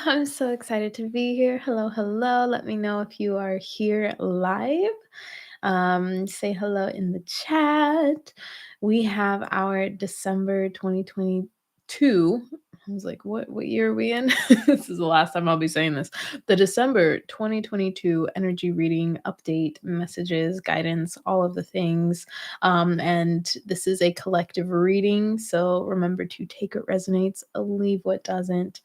I'm so excited to be here. Hello, hello. Let me know if you are here live. Say hello in the chat. We have our December 2022. I was like, what year are we in? This is the last time I'll be saying this. The December 2022 energy reading update, messages, guidance, all of the things. And this is a collective reading. So remember to take what resonates, leave what doesn't.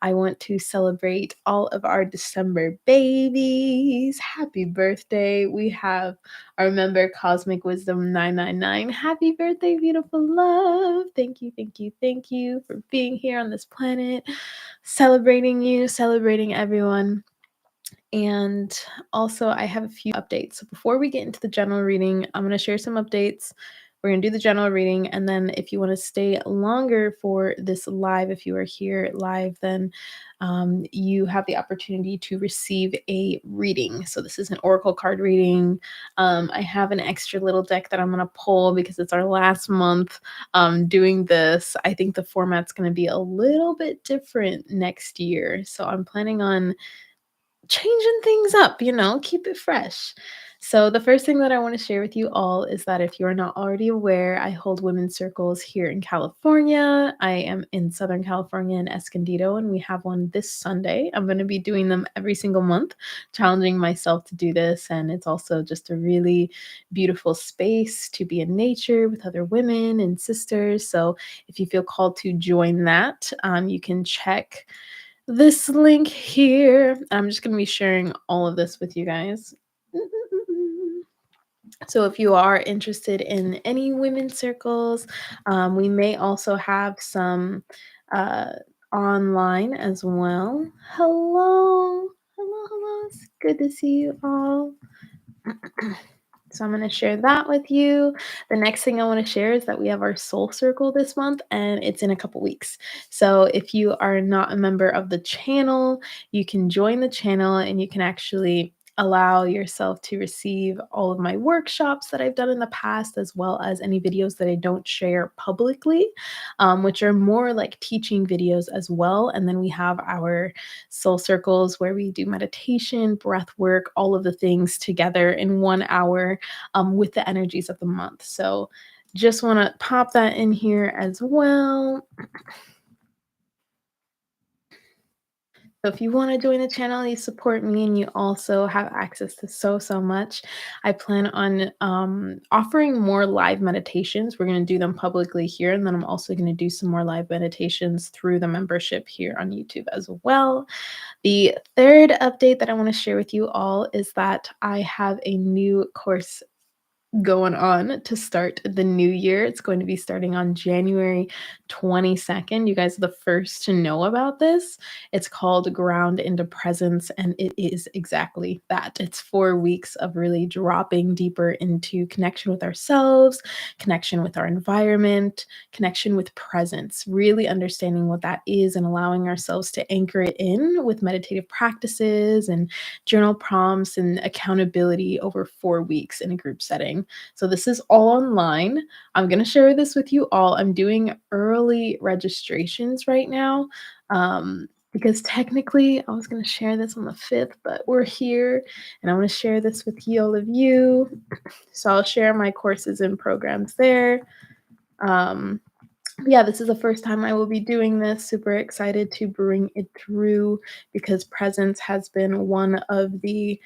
I want to celebrate all of our December babies. Happy birthday. We have our member Cosmic Wisdom 999. Happy birthday, beautiful love. Thank you, thank you, thank you for being here on this planet. Celebrating you, celebrating everyone. And also, I have a few updates. So before we get into the general reading, I'm going to share some updates. We're going to do the general reading. And then if you want to stay longer for this live, if you are here live, then you have the opportunity to receive a reading. So this is an oracle card reading. I have an extra little deck that I'm going to pull because it's our last month doing this. I think the format's going to be a little bit different next year. So I'm planning on changing things up, keep it fresh. So, the first thing that I want to share with you all is that if you're not already aware, I hold women's circles here in California. I am in Southern California in Escondido, and we have one this Sunday. I'm going to be doing them every single month, challenging myself to do this. And it's also just a really beautiful space to be in nature with other women and sisters. So, if you feel called to join that, you can check this link here. I'm just going to be sharing all of this with you guys. So if you are interested in any women's circles, we may also have some uh, online as well. Hello, hello, hello. It's good to see you all. So I'm going to share that with you. The next thing I want to share is that we have our soul circle this month and it's in a couple weeks. So if you are not a member of the channel, you can join the channel and you can actually allow yourself to receive all of my workshops that I've done in the past, as well as any videos that I don't share publicly, which are more like teaching videos as well. And then we have our soul circles where we do meditation, breath work, all of the things together in 1 hour with the energies of the month. So just want to pop that in here as well. So if you want to join the channel, you support me, and you also have access to so much. I plan on offering more live meditations. We're going to do them publicly here, and then I'm also going to do some more live meditations through the membership here on YouTube as well. The third update that I want to share with you all is that I have a new course going on to start the new year. It's going to be starting on January 22nd. You guys are the first to know about this. It's called Ground into Presence, and it is exactly that. It's 4 weeks of really dropping deeper into connection with ourselves, connection with our environment, connection with presence, really understanding what that is and allowing ourselves to anchor it in with meditative practices and journal prompts and accountability over 4 weeks in a group setting. So this is all online. I'm going to share this with you all. I'm doing early registrations right now because technically I was going to share this on the 5th, but we're here and I want to share this with all of you. So I'll share my courses and programs there. Yeah, this is the first time I will be doing this. Super excited to bring it through because presence has been one of the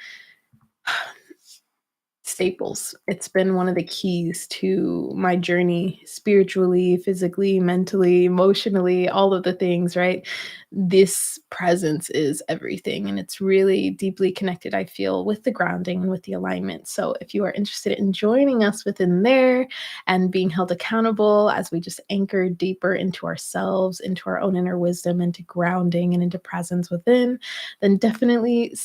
staples. It's been one of the keys to my journey spiritually, physically, mentally, emotionally, all of the things, right? This presence is everything, and it's really deeply connected, I feel, with the grounding and with the alignment. So if you are interested in joining us within there and being held accountable as we just anchor deeper into ourselves, into our own inner wisdom, into grounding and into presence within, then definitely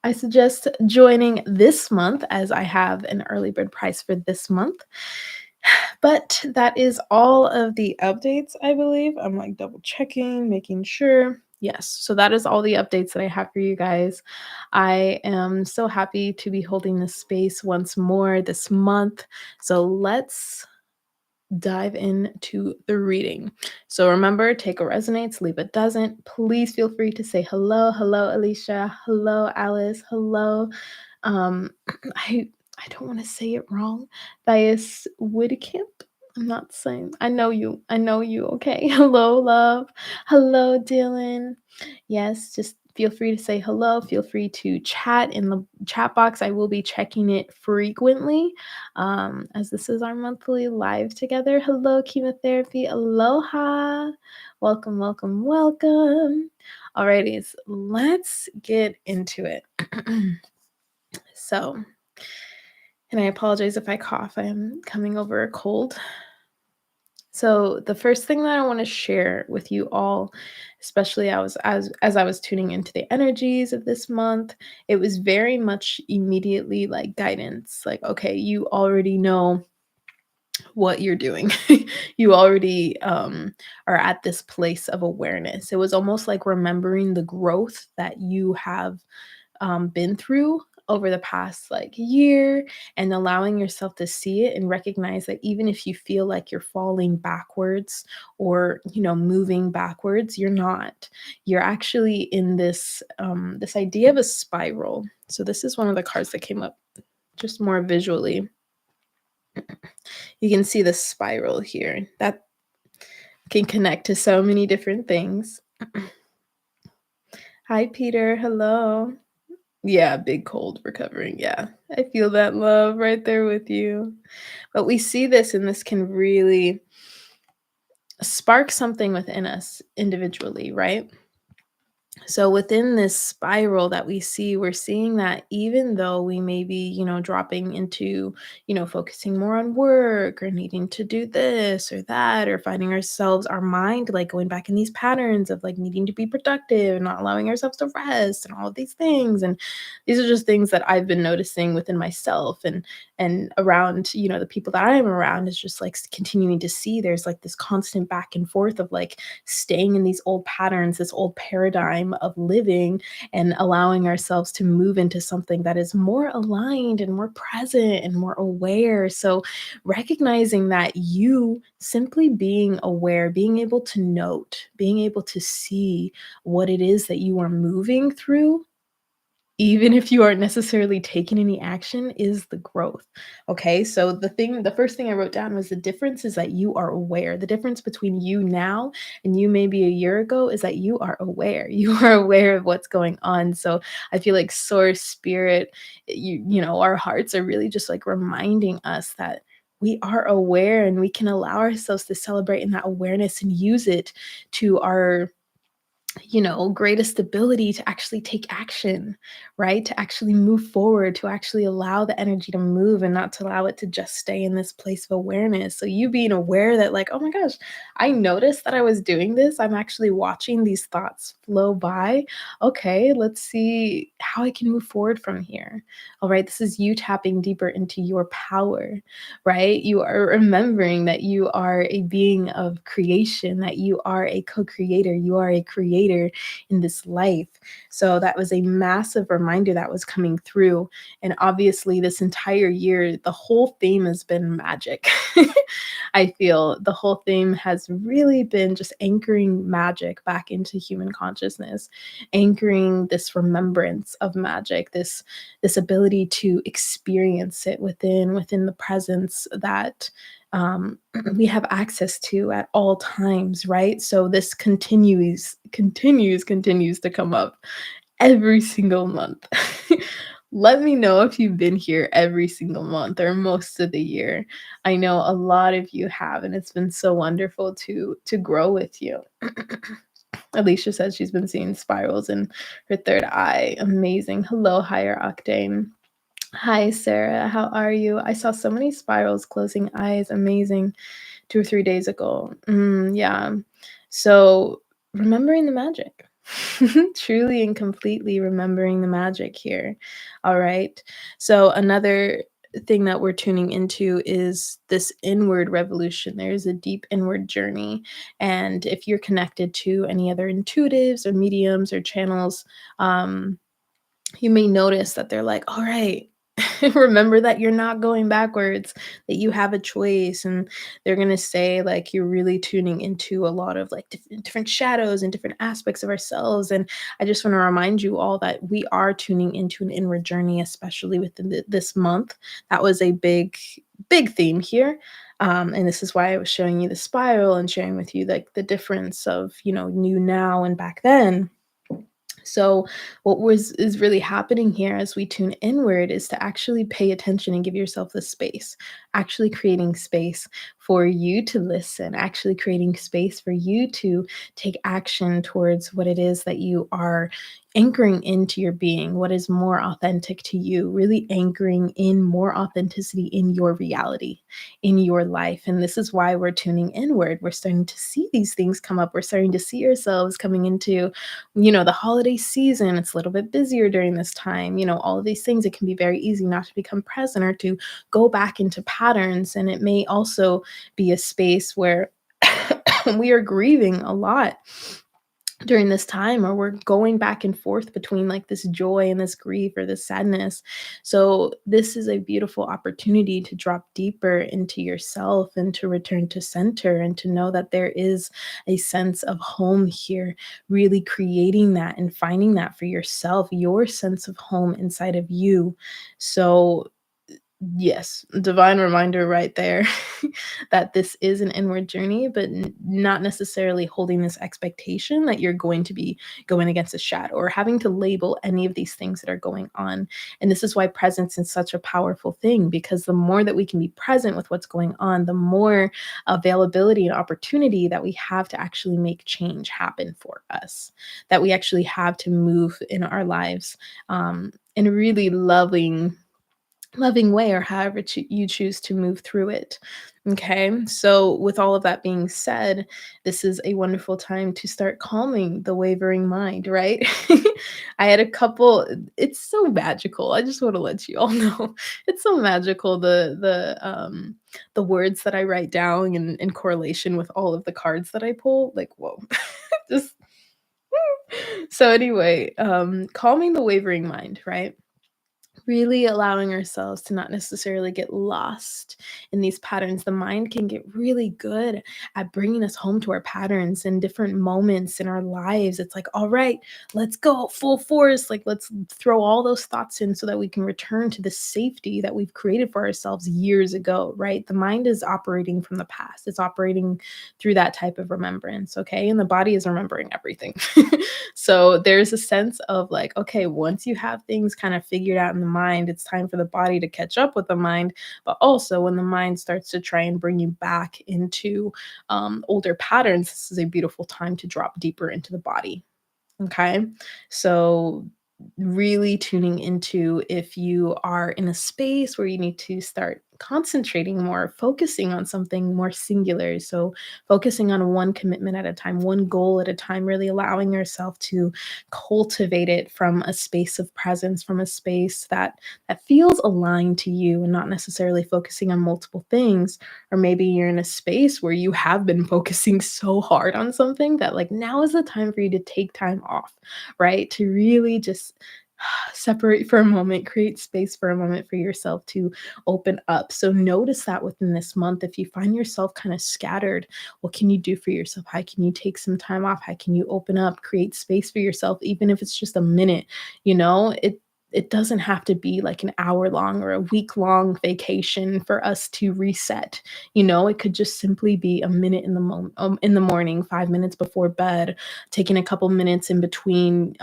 I suggest joining this month, as I have an early bird price for this month. But that is all of the updates, I believe. I'm like double checking, making sure. Yes, so that is all the updates that I have for you guys. I am so happy to be holding this space once more this month. So let's dive into the reading. So remember, take what resonates, leave what doesn't. Please feel free to say hello. Hello, Alicia. Hello, Alice. Hello. Um, I don't want to say it wrong. Bias Woodcamp. I'm not saying. I know you. I know you. Okay. Hello, love. Hello, Dylan. Yes, just feel free to say hello. Feel free to chat in the chat box. I will be checking it frequently, as this is our monthly live together. Hello, chemotherapy. Aloha. Welcome, welcome, welcome. Alrighty, let's get into it. So, and I apologize if I cough. I am coming over a cold. So the first thing that I want to share with you all, especially as I was tuning into the energies of this month, it was very much immediately like guidance. Like, okay, you already know what you're doing. You already are at this place of awareness. It was almost like remembering the growth that you have been through over the past like year, and allowing yourself to see it and recognize that even if you feel like you're falling backwards or moving backwards, you're not. You're actually in this idea of a spiral. So this is one of the cards that came up just more visually. You can see the spiral here that can connect to so many different things. Hi, Peter. Hello. Yeah, big cold recovering. Yeah, I feel that love right there with you. But we see this, and this can really spark something within us individually, right? So within this spiral that we see, we're seeing that even though we may be, dropping into, focusing more on work or needing to do this or that, or finding ourselves, our mind like going back in these patterns of like needing to be productive and not allowing ourselves to rest and all of these things. And these are just things that I've been noticing within myself and around, the people that I am around, is just like continuing to see there's like this constant back and forth of like staying in these old patterns, this old paradigm of living, and allowing ourselves to move into something that is more aligned and more present and more aware. So, recognizing that you simply being aware, being able to note, being able to see what it is that you are moving through, even if you aren't necessarily taking any action, is the growth. Okay? So the first thing I wrote down was the difference is that you are aware. The difference between you now and you maybe a year ago is that you are aware. You are aware of what's going on. So I feel like source, spirit, our hearts are really just like reminding us that we are aware, and we can allow ourselves to celebrate in that awareness and use it to our greatest ability to actually take action, right? To actually move forward, to actually allow the energy to move and not to allow it to just stay in this place of awareness. So, you being aware that, like, oh my gosh, I noticed that I was doing this. I'm actually watching these thoughts flow by. Okay, let's see how I can move forward from here. All right, this is you tapping deeper into your power, right? You are remembering that you are a being of creation, that you are a co creator, you are a creator in this life. So that was a massive reminder that was coming through. And obviously, this entire year, the whole theme has been magic. I feel the whole theme has really been just anchoring magic back into human consciousness, anchoring this remembrance of magic, this ability to experience it within the presence that we have access to at all times, right? So this continues to come up every single month. Let me know if you've been here every single month or most of the year. I know a lot of you have, and it's been so wonderful to grow with you. Alicia says she's been seeing spirals in her third eye. Amazing. Hello, higher octane. Hi, Sarah. How are you? I saw so many spirals closing eyes. Amazing. 2 or 3 days ago. Yeah. So remembering the magic. Truly and completely remembering the magic here. All right. So another thing that we're tuning into is this inward revolution. There's a deep inward journey. And if you're connected to any other intuitives or mediums or channels, you may notice that they're like, all right, Remember that you're not going backwards, that you have a choice. And they're going to say, like, you're really tuning into a lot of like different shadows and different aspects of ourselves. And I just want to remind you all that we are tuning into an inward journey, especially within this month. That was a big theme here. And this is why I was showing you the spiral and sharing with you like the difference of, new now and back then. So what was is really happening here as we tune inward is to actually pay attention and give yourself the space, actually creating space for you to listen, actually creating space for you to take action towards what it is that you are anchoring into your being, what is more authentic to you, really anchoring in more authenticity in your reality, in your life. And this is why we're tuning inward. We're starting to see these things come up. We're starting to see ourselves coming into the holiday season. It's a little bit busier during this time, all of these things. It can be very easy not to become present or to go back into patterns. And it may also be a space where we are grieving a lot during this time, or we're going back and forth between like this joy and this grief or this sadness. So this is a beautiful opportunity to drop deeper into yourself and to return to center and to know that there is a sense of home here, really creating that and finding that for yourself, your sense of home inside of you. So yes, divine reminder right there that this is an inward journey, but not necessarily holding this expectation that you're going to be going against a shadow or having to label any of these things that are going on. And this is why presence is such a powerful thing, because the more that we can be present with what's going on, the more availability and opportunity that we have to actually make change happen for us, that we actually have to move in our lives in a really loving way, or however you choose to move through it. Okay. So, with all of that being said, this is a wonderful time to start calming the wavering mind, right? I had a couple, it's so magical. I just want to let you all know. It's so magical the words that I write down in correlation with all of the cards that I pull. Like, whoa. Just so anyway, calming the wavering mind, right? Really allowing ourselves to not necessarily get lost in these patterns. The mind can get really good at bringing us home to our patterns in different moments in our lives. It's like, all right, let's go full force. Like, let's throw all those thoughts in so that we can return to the safety that we've created for ourselves years ago, right? The mind is operating from the past, it's operating through that type of remembrance. Okay. And the body is remembering everything. So there's a sense of like, okay, once you have things kind of figured out in the mind, it's time for the body to catch up with the mind. But also, when the mind starts to try and bring you back into older patterns, this is a beautiful time to drop deeper into the body. Okay. So, really tuning into if you are in a space where you need to start concentrating more, focusing on something more singular. So, focusing on one commitment at a time, one goal at a time, really allowing yourself to cultivate it from a space of presence, from a space that feels aligned to you and not necessarily focusing on multiple things. Or maybe you're in a space where you have been focusing so hard on something that like now is the time for you to take time off, right? To really just separate for a moment, create space for a moment for yourself to open up. So notice that within this month, if you find yourself kind of scattered, what can you do for yourself? How can you take some time off? How can you open up, create space for yourself, even if it's just a minute? It doesn't have to be like an hour long or a week long vacation for us to reset. It could just simply be a minute in the moment, in the morning, 5 minutes before bed, taking a couple minutes in between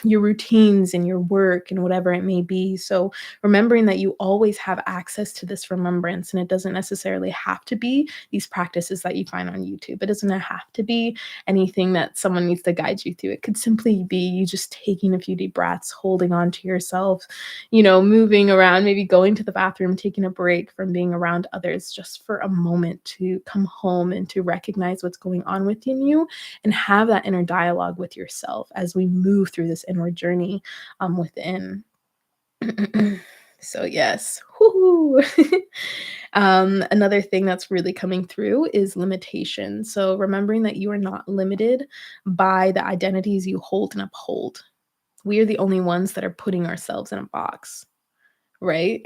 your routines and your work and whatever it may be. So remembering that you always have access to this remembrance, and it doesn't necessarily have to be these practices that you find on YouTube. It doesn't have to be anything that someone needs to guide you through. It could simply be you just taking a few deep breaths, holding on to yourself, moving around, maybe going to the bathroom, taking a break from being around others just for a moment to come home and to recognize what's going on within you and have that inner dialogue with yourself as we move through this inward journey within. So yes. Woo-hoo. Another thing that's really coming through is limitation. So remembering that you are not limited by the identities you hold and uphold. We are the only ones that are putting ourselves in a box, right?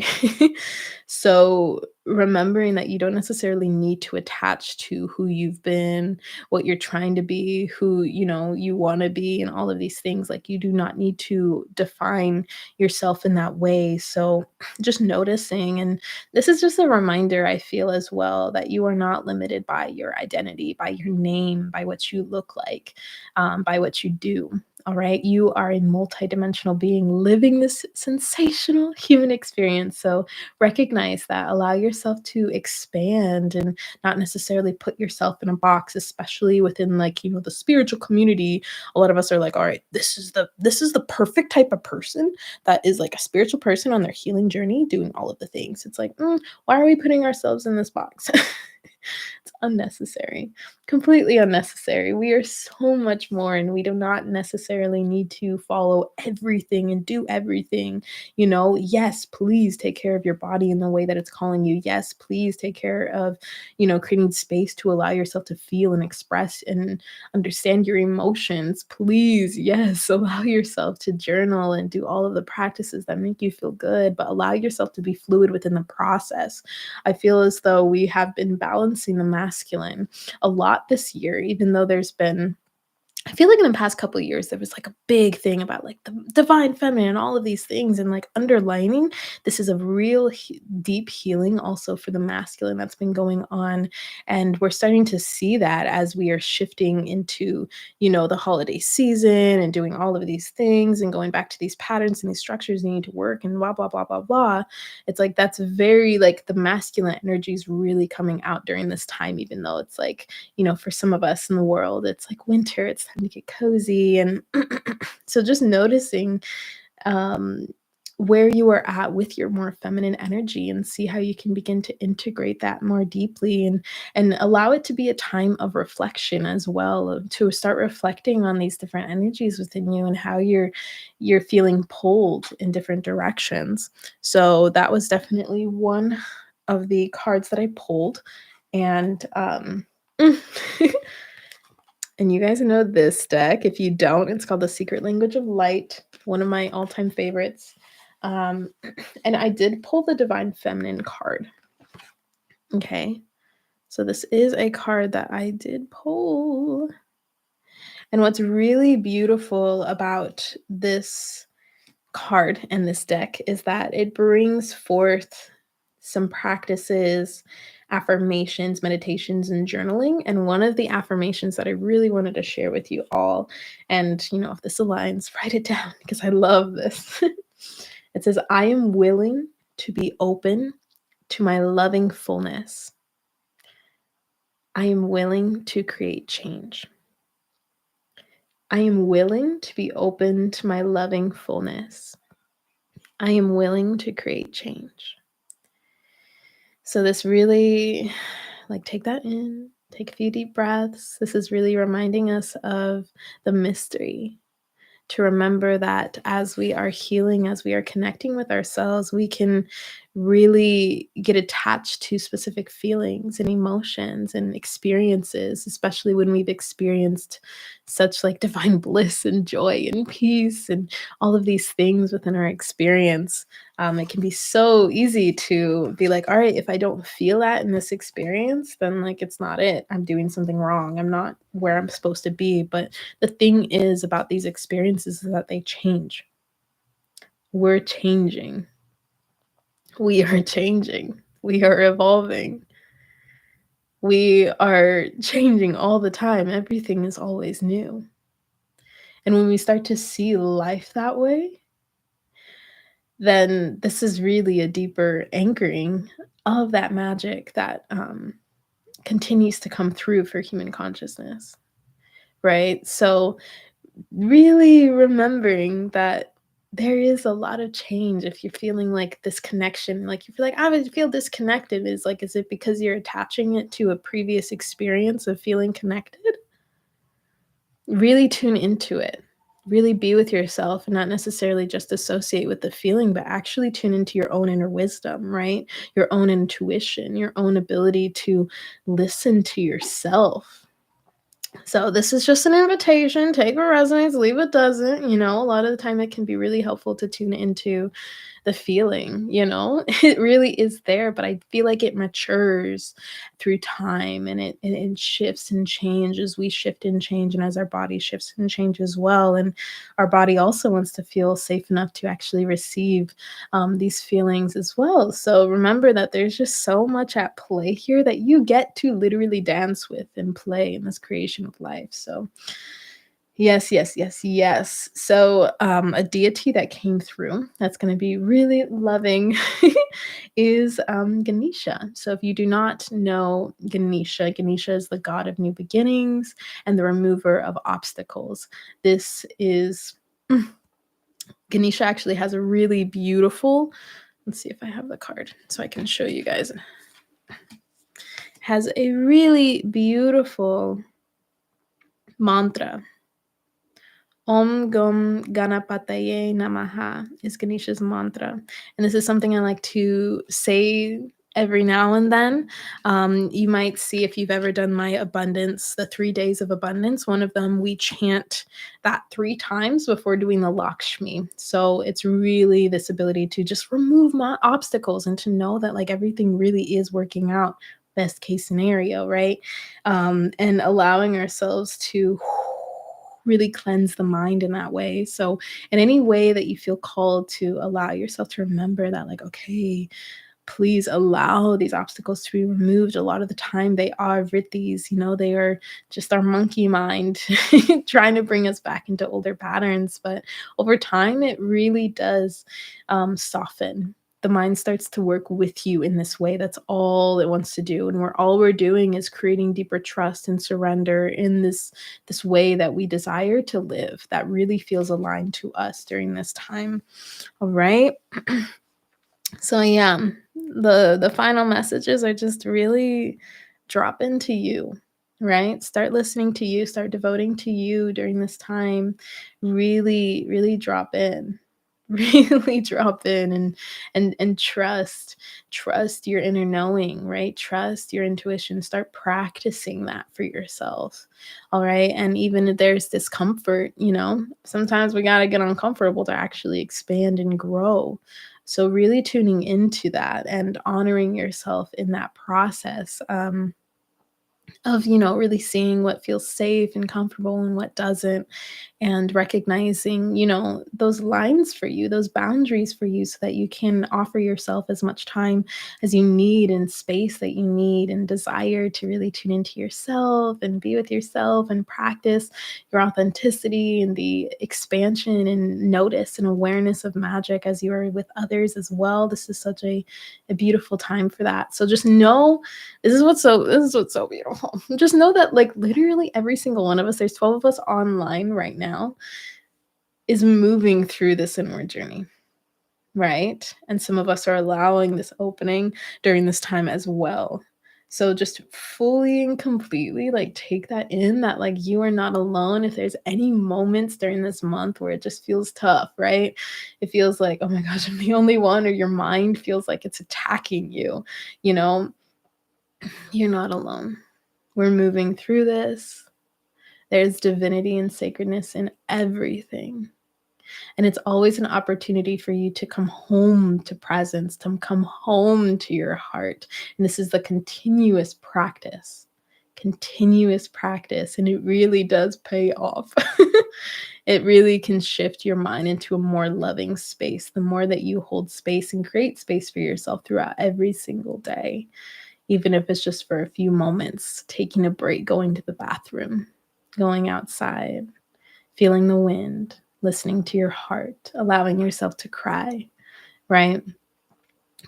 So remembering that you don't necessarily need to attach to who you've been, what you're trying to be, who, you want to be, and all of these things. Like, you do not need to define yourself in that way. So just noticing, and this is just a reminder, I feel, as well, that you are not limited by your identity, by your name, by what you look like, by what you do. All right. You are a multidimensional being living this sensational human experience. So recognize that, allow yourself to expand and not necessarily put yourself in a box, especially within, like, the spiritual community. A lot of us are like, all right, this is the perfect type of person that is like a spiritual person on their healing journey doing all of the things. It's like, why are we putting ourselves in this box? It's unnecessary, completely unnecessary. We are so much more, and we do not necessarily need to follow everything and do everything. Yes, please take care of your body in the way that it's calling you. Yes, please take care of, creating space to allow yourself to feel and express and understand your emotions. Please, yes, allow yourself to journal and do all of the practices that make you feel good, but allow yourself to be fluid within the process. I feel as though we have been balancing the masculine a lot this year, even though there's been, I feel like in the past couple of years, there was like a big thing about like the divine feminine and all of these things. And like underlining, this is a real deep healing also for the masculine that's been going on. And we're starting to see that as we are shifting into, the holiday season and doing all of these things and going back to these patterns and these structures needing to work and blah, blah, blah, blah, blah. It's like that's very like the masculine energy is really coming out during this time, even though it's like, for some of us in the world, it's like winter, it's time to get cozy. And so just noticing um, where you are at with your more feminine energy and see how you can begin to integrate that more deeply and allow it to be a time of reflection as well, to start reflecting on these different energies within you and how you're feeling pulled in different directions. So that was definitely one of the cards that I pulled. And and you guys know this deck. If you don't, it's called The Secret Language of Light, one of my all-time favorites. Um, and I did pull the Divine Feminine card. Okay. So this is a card that I did pull. And what's really beautiful about this card and this deck is that it brings forth some practices, affirmations, meditations, and journaling. And one of the affirmations that I really wanted to share with you all, and if this aligns, write it down because I love this. It says, I am willing to be open to my loving fullness. I am willing to create change. I am willing to be open to my loving fullness. I am willing to create change. So this really, like, take that in, take a few deep breaths. This is really reminding us of the mystery, to remember that as we are healing, as we are connecting with ourselves, we can really get attached to specific feelings and emotions and experiences, especially when we've experienced such like divine bliss and joy and peace and all of these things within our experience. It can be so easy to be like, all right, if I don't feel that in this experience, then like it's not it. I'm doing something wrong. I'm not where I'm supposed to be. But the thing is about these experiences is that they change. We're changing. We are changing. We are evolving. We are changing all the time. Everything is always new. And when we start to see life that way, then this is really a deeper anchoring of that magic that continues to come through for human consciousness, right? So really remembering that there is a lot of change. If you're feeling like this connection, like you feel like I would feel disconnected, is it because you're attaching it to a previous experience of feeling connected? Really tune into it. Really be with yourself and not necessarily just associate with the feeling, but actually tune into your own inner wisdom, right? Your own intuition, your own ability to listen to yourself. So this is just an invitation. Take what resonates, leave what doesn't. A lot of the time it can be really helpful to tune into the feeling, you know? It really is there, but I feel like it matures through time, and it shifts and changes. We shift and change, and as our body shifts and changes as well, and our body also wants to feel safe enough to actually receive these feelings as well. So remember that there's just so much at play here that you get to literally dance with and play in this creation of life. So yes, yes, yes, yes. So, a deity that came through that's gonna be really loving is, Ganesha. So if you do not know Ganesha, Ganesha is the god of new beginnings and the remover of obstacles. This is Ganesha actually has a really beautiful, let's see if I have the card so I can show you guys. Has a really beautiful mantra. Om Gum Ganapataye Namaha is Ganesha's mantra. And this is something I like to say every now and then. You might see if you've ever done my abundance, the 3 days of abundance, one of them we chant that 3 times before doing the Lakshmi. So it's really this ability to just remove my obstacles and to know that like everything really is working out best case scenario, right? And allowing ourselves to really cleanse the mind in that way. So, in any way that you feel called to allow yourself to remember that, like, okay, please allow these obstacles to be removed. A lot of the time, they are vrittis, you know, they are just our monkey mind trying to bring us back into older patterns. But over time, it really does soften. The mind starts to work with you in this way. That's all it wants to do. And all we're doing is creating deeper trust and surrender in this way that we desire to live that really feels aligned to us during this time. All right. So yeah, the final messages are just really drop into you, right? Start listening to you, start devoting to you during this time. Really, really drop in. Really drop in and trust your inner knowing, right? Trust your intuition. Start practicing that for yourself. All right. And even if there's discomfort, you know, sometimes we got to get uncomfortable to actually expand and grow. So, really tuning into that and honoring yourself in that process. Of, you know, really seeing what feels safe and comfortable and what doesn't, and recognizing, you know, those lines for you, those boundaries for you, so that you can offer yourself as much time as you need and space that you need and desire to really tune into yourself and be with yourself and practice your authenticity and the expansion and notice and awareness of magic as you are with others as well. This is such a beautiful time for that. So just know this is what's so beautiful. Just know that like literally every single one of us, there's 12 of us online right now, is moving through this inward journey, right? And some of us are allowing this opening during this time as well. So just fully and completely like take that in, that like you are not alone. If there's any moments during this month where it just feels tough, right? It feels like, oh my gosh, I'm the only one, or your mind feels like it's attacking you, you know, you're not alone. We're moving through this. There's divinity and sacredness in everything. And it's always an opportunity for you to come home to presence, to come home to your heart. And this is the continuous practice. And it really does pay off. It really can shift your mind into a more loving space the more that you hold space and create space for yourself throughout every single day. Even if it's just for a few moments, taking a break, going to the bathroom, going outside, feeling the wind, listening to your heart, allowing yourself to cry, right?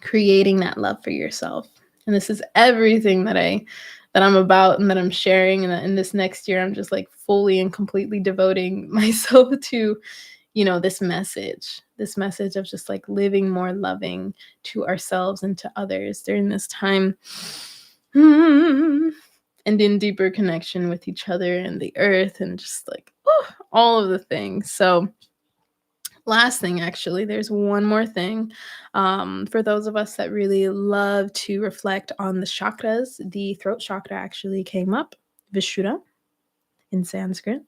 Creating that love for yourself. And this is everything that I'm about and that I'm sharing. And that in this next year, I'm just like fully and completely devoting myself to, you know, this message of just like living more loving to ourselves and to others during this time. And in deeper connection with each other and the earth and just like all of the things. So last thing, actually, there's one more thing. For those of us that really love to reflect on the chakras, the throat chakra actually came up, Vishuddha in Sanskrit.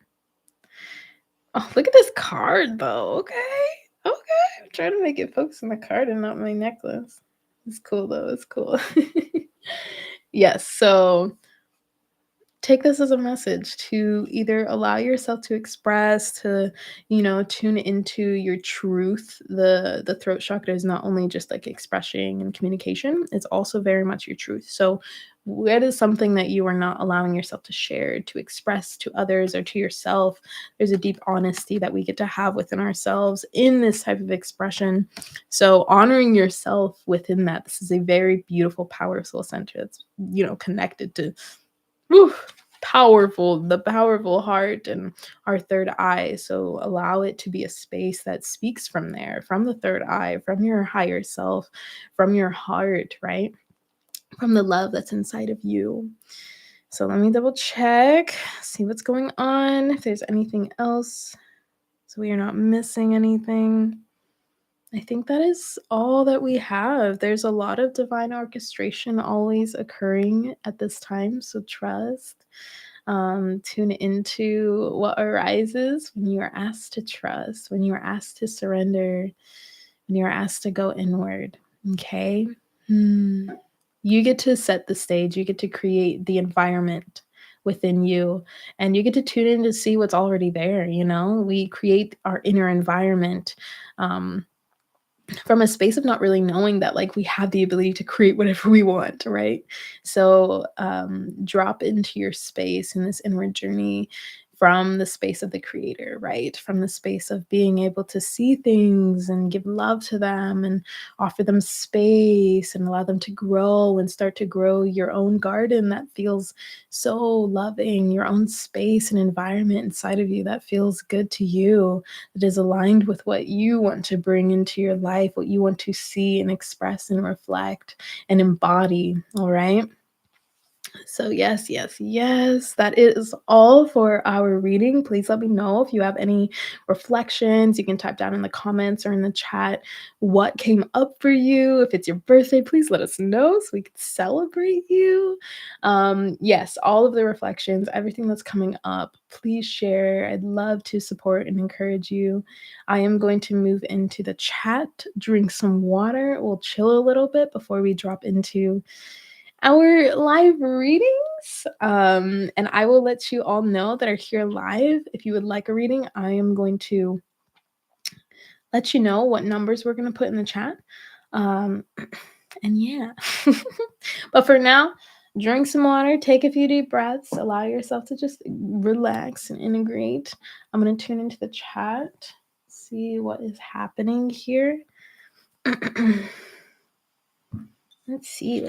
Oh, look at this card though. Okay. Okay, I'm trying to make it focus on the card and not my necklace. It's cool though, it's cool. Yes, so take this as a message to either allow yourself to express, to, tune into your truth. The throat chakra is not only just like expression and communication, it's also very much your truth. So what is something that you are not allowing yourself to share, to express to others or to yourself? There's a deep honesty that we get to have within ourselves in this type of expression. So honoring yourself within that, this is a very beautiful power soul center that's, connected to whew, the powerful heart and our third eye. So allow it to be a space that speaks from there, from the third eye, from your higher self, from your heart, right? From the love that's inside of you. So let me double check, see what's going on, if there's anything else, so we are not missing anything. I think that is all that we have. There's a lot of divine orchestration always occurring at this time, so trust. Tune into what arises when you are asked to trust, when you are asked to surrender, when you are asked to go inward. Okay? You get to set the stage, you get to create the environment within you, and you get to tune in to see what's already there. We create our inner environment. Um, from a space of not really knowing that like we have the ability to create whatever we want, right? So drop into your space in this inward journey from the space of the creator, right? From the space of being able to see things and give love to them and offer them space and allow them to grow and start to grow your own garden that feels so loving, your own space and environment inside of you that feels good to you, that is aligned with what you want to bring into your life, what you want to see and express and reflect and embody. All right. So, yes, yes, yes, that is all for our reading. Please let me know if you have any reflections. You can type down in the comments or in the chat what came up for you. If it's your birthday, please let us know so we can celebrate you. Yes, all of the reflections, everything that's coming up, please share. I'd love to support and encourage you. I am going to move into the chat, drink some water. We'll chill a little bit before we drop into our live readings. And I will let you all know that are here live. If you would like a reading, I am going to let you know what numbers we're going to put in the chat. And yeah. But for now, drink some water, take a few deep breaths, allow yourself to just relax and integrate. I'm going to tune into the chat, see what is happening here. Let's see.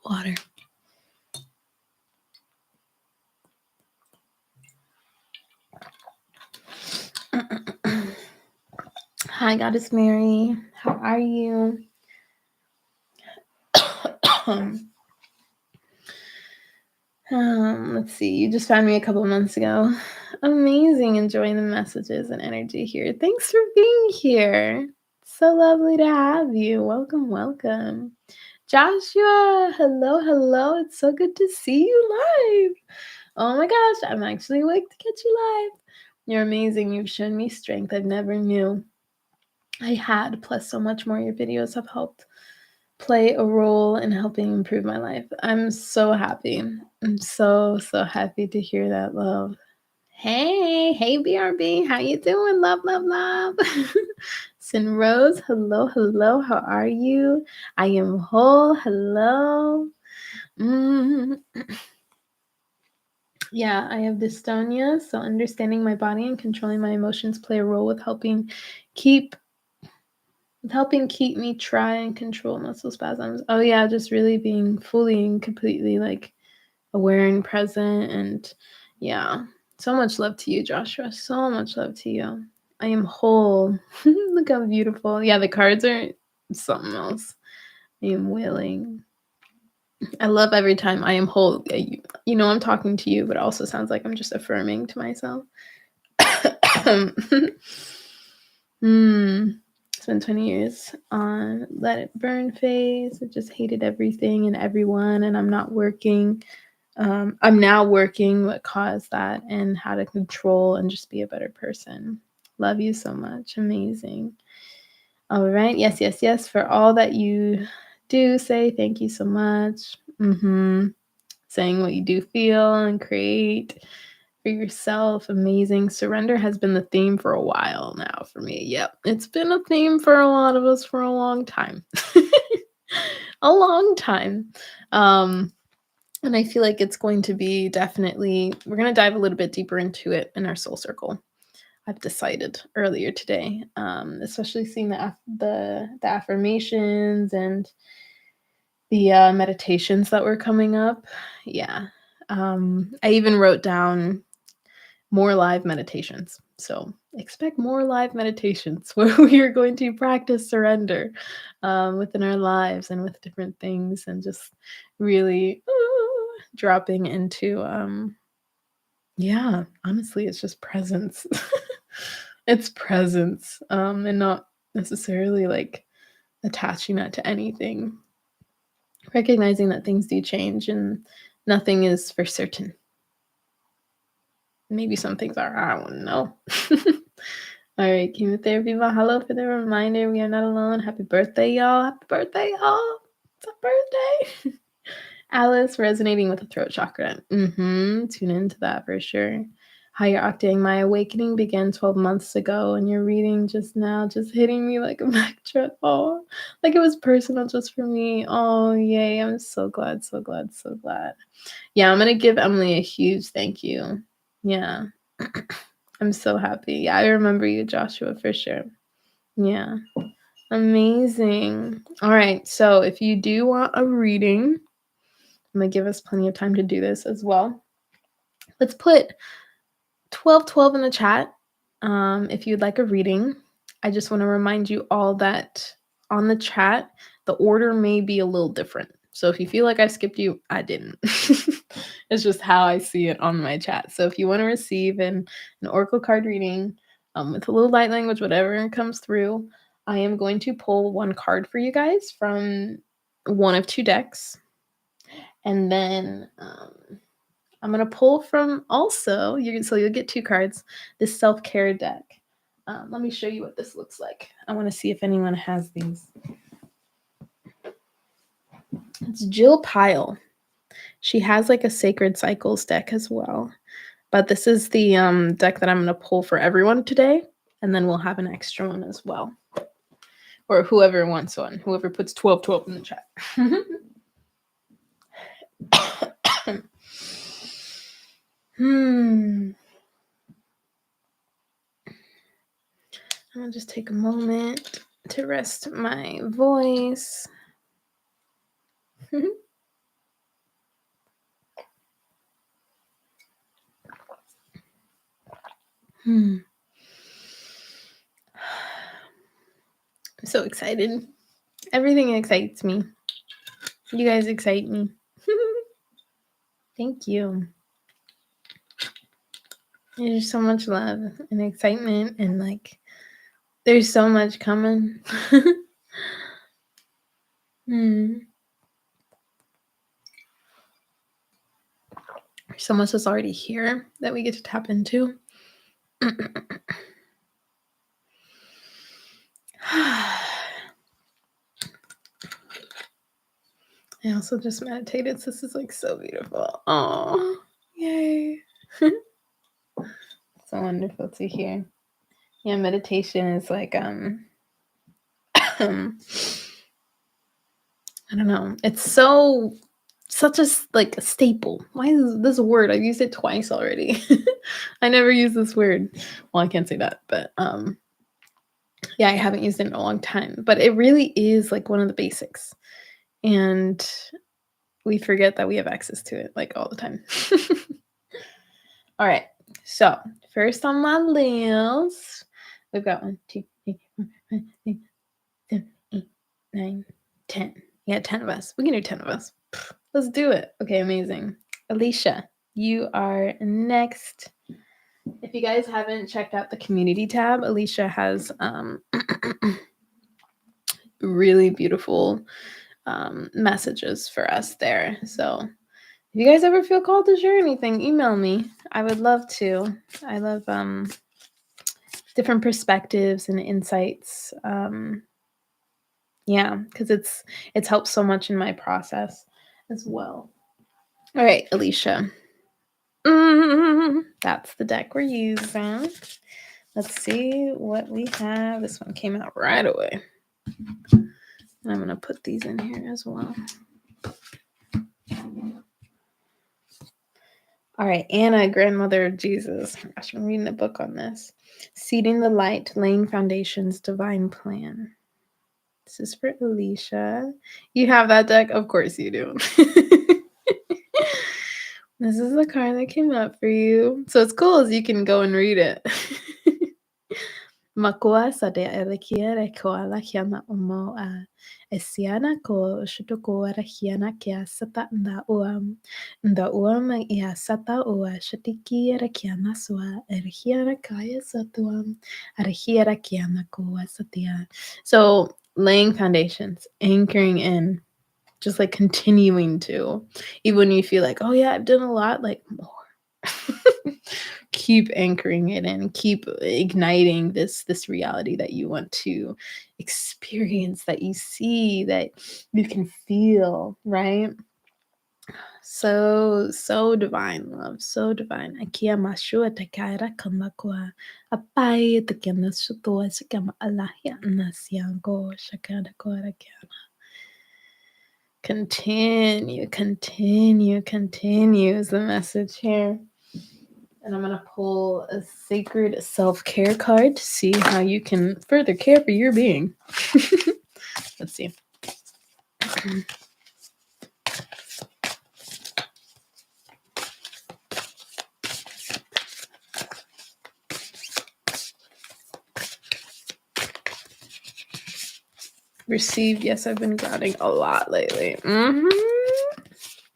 Water. Hi, Goddess Mary. How are you? Let's see. You just found me a couple of months ago. Amazing. Enjoying the messages and energy here. Thanks for being here. So lovely to have you. Welcome, welcome. Joshua, hello. It's so good to see you live. Oh my gosh, I'm actually awake to catch you live. You're amazing. You've shown me strength I never knew I had, plus so much more. Your videos have helped play a role in helping improve my life. I'm so happy. I'm so happy to hear that, love. Hey BRB, how you doing? Love. Sin Rose, hello. How are you? I am whole. Hello. Yeah, I have dystonia, so understanding my body and controlling my emotions play a role with helping keep me try and control muscle spasms. Oh yeah, just really being fully and completely like aware and present. And yeah, so much love to you, Joshua. So much love to you. I am whole. Look how beautiful. Yeah, the cards are something else. I am willing. I love every time I am whole. I'm talking to you, but it also sounds like I'm just affirming to myself. It's been 20 years on let it burn phase. I just hated everything and everyone, and I'm not working. I'm now working what caused that and how to control and just be a better person. Love you so much. Amazing. All right. Yes, yes, yes. For all that you do say, thank you so much. Saying what you do feel and create for yourself. Amazing. Surrender has been the theme for a while now for me. Yep. It's been a theme for a lot of us for a long time. A long time. And I feel like it's going to be definitely, we're going to dive a little bit deeper into it in our soul circle. I've decided earlier today, especially seeing the affirmations and the meditations that were coming up. Yeah. I even wrote down more live meditations. So expect more live meditations where we are going to practice surrender within our lives and with different things and just really dropping into, yeah, honestly, it's just presence. It's presence and not necessarily like attaching that to anything. Recognizing that things do change and nothing is for certain. Maybe some things are, I don't know. All right, chemotherapy mahalo for the reminder we are not alone. Happy birthday, y'all. Happy birthday, y'all. It's a birthday. Alice resonating with the throat chakra. Tune into that for sure. How you're octating. My awakening began 12 months ago, and your reading just now just hitting me like a back truck. Oh, like it was personal just for me. Oh, yay. I'm so glad, so glad, so glad. Yeah, I'm going to give Emily a huge thank you. Yeah. I'm so happy. Yeah, I remember you, Joshua, for sure. Yeah. Amazing. All right. So if you do want a reading, I'm going to give us plenty of time to do this as well. Let's put 1212 in the chat if you'd like a reading. I just want to remind you all that on the chat, the order may be a little different. So if you feel like I skipped you, I didn't. It's just how I see it on my chat. So if you want to receive an oracle card reading with a little light language, whatever comes through, I am going to pull one card for you guys from one of two decks. And then I'm going to pull from also, so you'll get two cards, this self-care deck. Let me show you what this looks like. I want to see if anyone has these. It's Jill Pyle. She has like a Sacred Cycles deck as well. But this is the deck that I'm going to pull for everyone today. And then we'll have an extra one as well. Or whoever wants one. Whoever puts 1212 in the chat. I'm going to just take a moment to rest my voice. I'm so excited. Everything excites me. You guys excite me. Thank you. There's so much love and excitement and like there's so much coming. So much is already here that we get to tap into. I also just meditated. So this is like so beautiful. Oh, yay. So wonderful to hear. Yeah, meditation is like I don't know. It's such a like a staple. Why is this a word? I've used it twice already. I never use this word. Well, I can't say that, but yeah, I haven't used it in a long time. But it really is like one of the basics. And we forget that we have access to it like all the time. All right. So first on my list, we've got 1, 2, 3, 4, 5, 6, 7, 8, 9, 10. Yeah, 10 of us. We can do 10 of us. Let's do it. Okay, amazing. Alicia, you are next. If you guys haven't checked out the community tab, Alicia has really beautiful messages for us there. So if you guys ever feel called to share anything, email me. I would love to. I love different perspectives and insights. Yeah, because it's helped so much in my process as well. All right, Alicia. That's the deck we're using. Let's see what we have. This one came out right away. And I'm going to put these in here as well. All right, Anna, grandmother of Jesus. Gosh, I'm reading a book on this. Seeding the light, laying foundations, divine plan. This is for Alicia. You have that deck? Of course you do. This is the card that came up for you. So it's cool as you can go and read it. Makua sa de elekia re koala hiana omo a esiana ko shutuko ara hiana kia sata nda uam ia sata ua shatiki ara kiana sua ara hiana kaya satuam ara hiara kiana koa satia. So laying foundations, anchoring in, just like continuing to, even when you feel like, oh yeah, I've done a lot, like more. Keep anchoring it in, keep igniting this reality that you want to experience, that you see, that you can feel, right? So divine, love, so divine. Akia mashua takaira kamakua. Apai takana sutua sakama alahia nasiango shakana kora kiana. Continue is the message here. And I'm going to pull a sacred self-care card to see how you can further care for your being. Let's see. Received. Yes, I've been grounding a lot lately.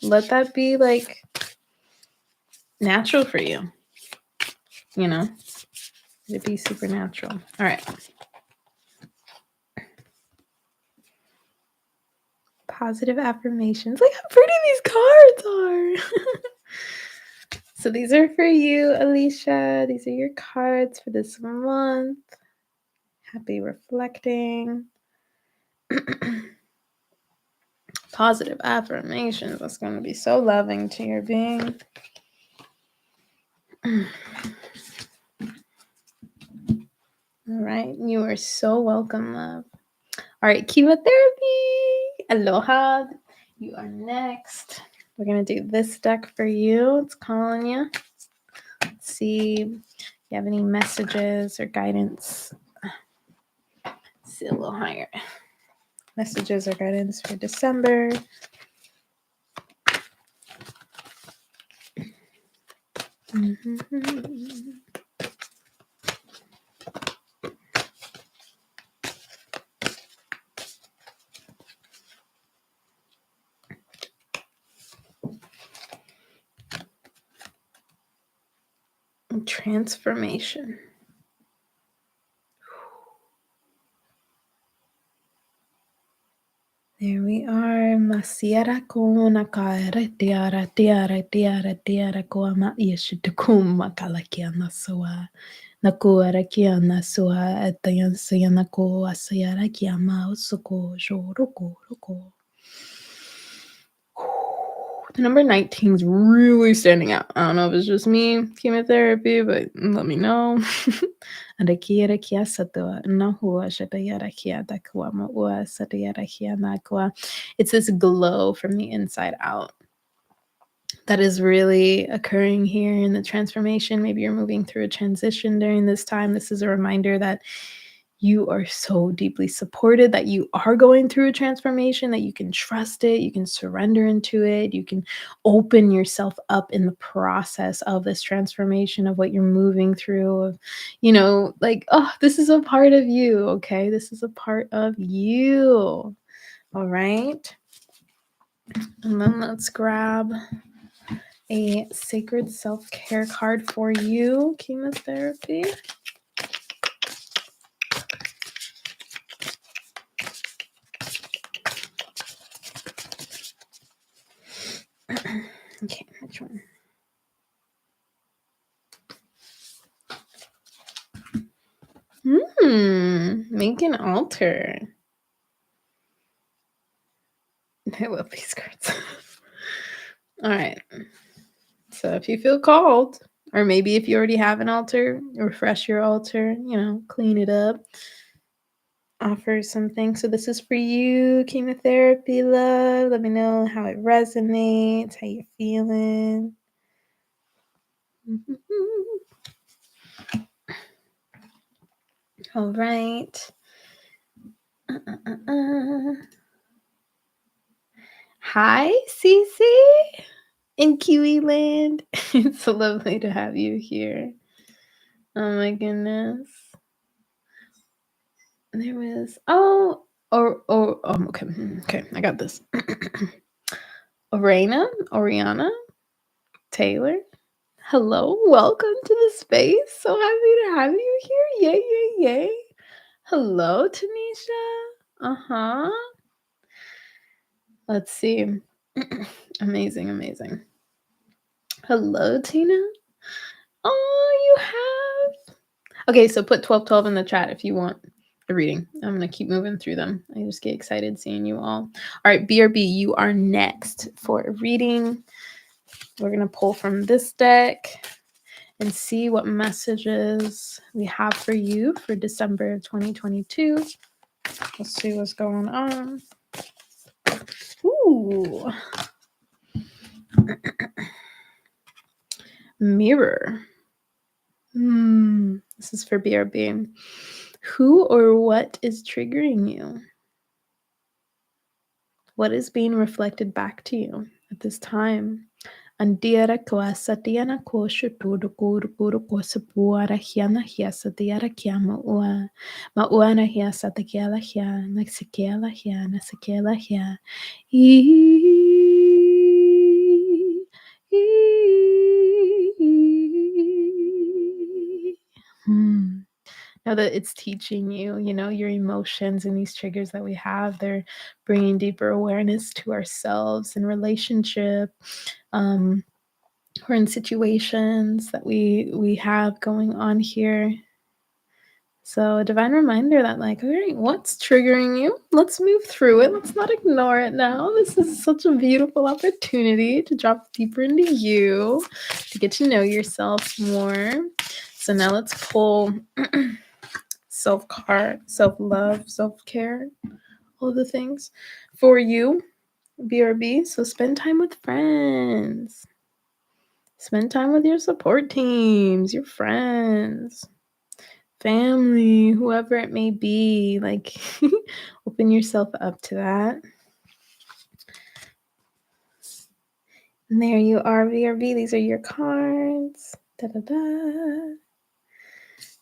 Let that be like natural for you. You know, it'd be supernatural. All right. Positive affirmations. Look how pretty these cards are. So these are for you, Alicia. These are your cards for this month. Happy reflecting. Positive affirmations. That's going to be so loving to your being. All right. You are so welcome, love. All right. Chemotherapy. Aloha. You are next. We're going to do this deck for you. It's calling you. Let's see if you have any messages or guidance. Let's see a little higher. Messages or guidance for December. Transformation. There we are. Masiera kona kaere tiara ko ma yeshitukum makalakia nasua. Nakuara kia nasua etayan sayana ko asayara kia ma usuko roko. The number 19 is really standing out. I don't know if it's just me, chemotherapy, but let me know. It's this glow from the inside out that is really occurring here in the transformation. Maybe you're moving through a transition during this time. This is a reminder that you are so deeply supported, that you are going through a transformation, that you can trust it, you can surrender into it, you can open yourself up in the process of this transformation, of what you're moving through, of, like, oh, this is a part of you, okay? This is a part of you, all right? And then let's grab a sacred self-care card for you, chemotherapy. Okay, Make an altar. I love these cards. All right. So if you feel called, or maybe if you already have an altar, refresh your altar, clean it up, offer something. So this is for you, chemotherapy love. Let me know how it resonates, how you're feeling. All right. Hi, Cece in Kiwi Land. It's so lovely to have you here. Oh my goodness. There was okay, I got this. Oriana, Taylor. Hello, welcome to the space. So happy to have you here. Yay, yay, yay. Hello, Tanisha. Let's see. Amazing. Hello, Tina. Oh, you have. Okay, so put 1212 in the chat if you want a reading. I'm going to keep moving through them. I just get excited seeing you all. All right, BRB, you are next for a reading. We're going to pull from this deck and see what messages we have for you for December of 2022. Let's see what's going on. Ooh. Mirror. This is for BRB. Who or what is triggering you? What is being reflected back to you at this time? Andiara Kwasatiana Koshutudu Kuru Kosapuara Hiana Hiasatiara Kiama Ua Mauana Hiasatakiala Hia Naxikiala Hia Nasakiala Hia Know that it's teaching you, your emotions and these triggers that we have, they're bringing deeper awareness to ourselves in relationship, or in situations that we have going on here. So a divine reminder that all right, what's triggering you? Let's move through it. Let's not ignore it now. This is such a beautiful opportunity to drop deeper into you, to get to know yourself more. So now let's pull self-love, self-care, all the things for you, BRB. So spend time with friends. Spend time with your support teams, your friends, family, whoever it may be. Open yourself up to that. And there you are, BRB. These are your cards. Da-da-da.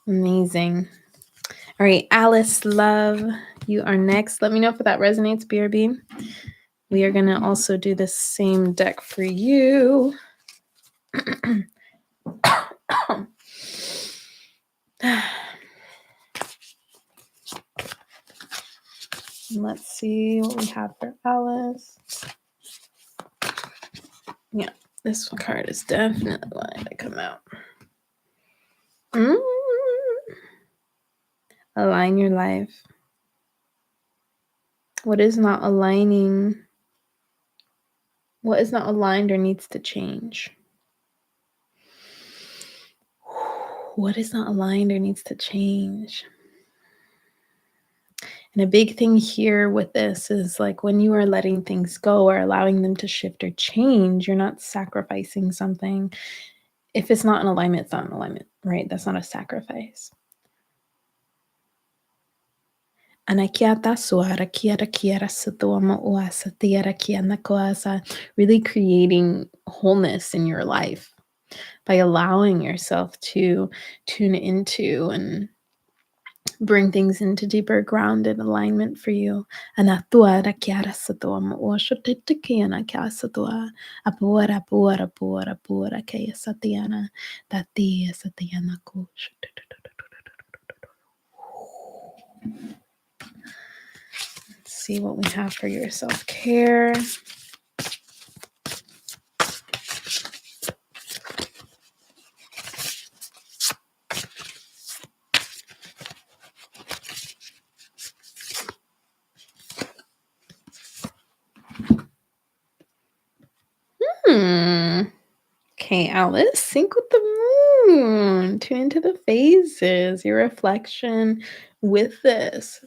Amazing. All right, Alice, love, you are next. Let me know if that resonates, BRB. We are going to also do the same deck for you. Let's see what we have for Alice. Yeah, this card is definitely going to come out. Align your life. What is not aligned or needs to change? What is not aligned or needs to change? And a big thing here with this is when you are letting things go or allowing them to shift or change, you're not sacrificing something. If it's not in alignment, it's not in alignment, right? That's not a sacrifice. Really creating wholeness in your life by allowing yourself to tune into and bring things into deeper grounded alignment for you. See what we have for your self-care. Okay, Alice, sync with the moon. Tune into the phases, your reflection with this.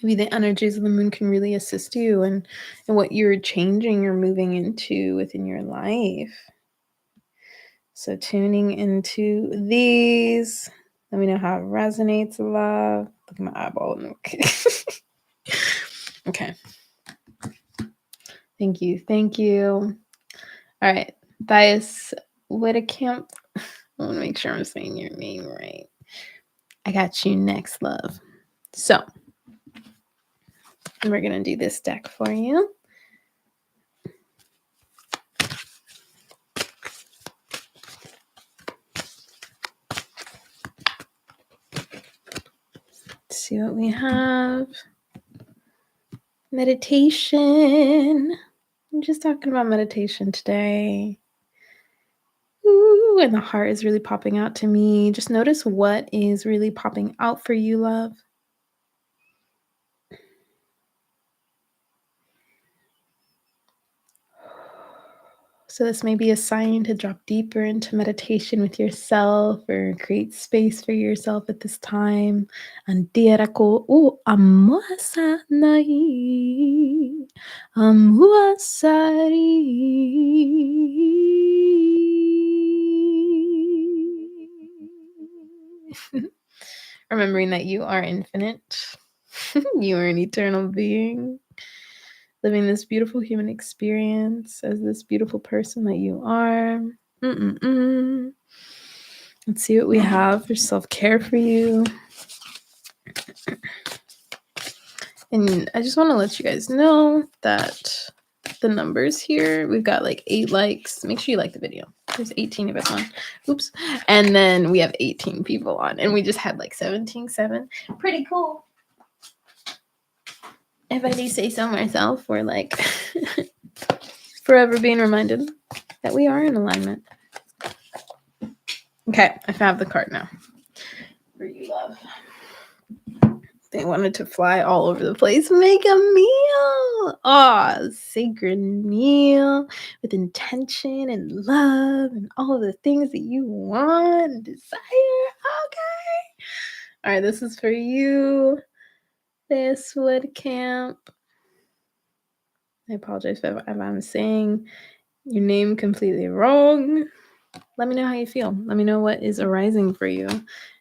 Maybe the energies of the moon can really assist you in what you're changing or moving into within your life. So tuning into these. Let me know how it resonates, love. Look at my eyeball. Okay. Thank you. Thank you. All right. Thais Whittekamp. I want to make sure I'm saying your name right. I got you next, love. So, we're going to do this deck for you. Let's see what we have. Meditation. I'm just talking about meditation today. Ooh, and the heart is really popping out to me. Just notice what is really popping out for you, love. So this may be a sign to drop deeper into meditation with yourself or create space for yourself at this time. Andira ko amuasa nai amuasari. Remembering that you are infinite. You are an eternal being. Living this beautiful human experience as this beautiful person that you are. Let's see what we have for self-care for you. And I just want to let you guys know that the numbers here, we've got like 8 likes. Make sure you like the video. There's 18 of us on. Oops. And then we have 18 people on. And we just had like 17.7. Pretty cool. If I do say so myself, we're like forever being reminded that we are in alignment. Okay, I have the card now. For you, love. They wanted to fly all over the place. Make a meal. Oh, sacred meal with intention and love and all of the things that you want and desire. Okay. All right, this is for you. This wood camp. I apologize if I'm saying your name completely wrong. Let me know how you feel. Let me know what is arising for you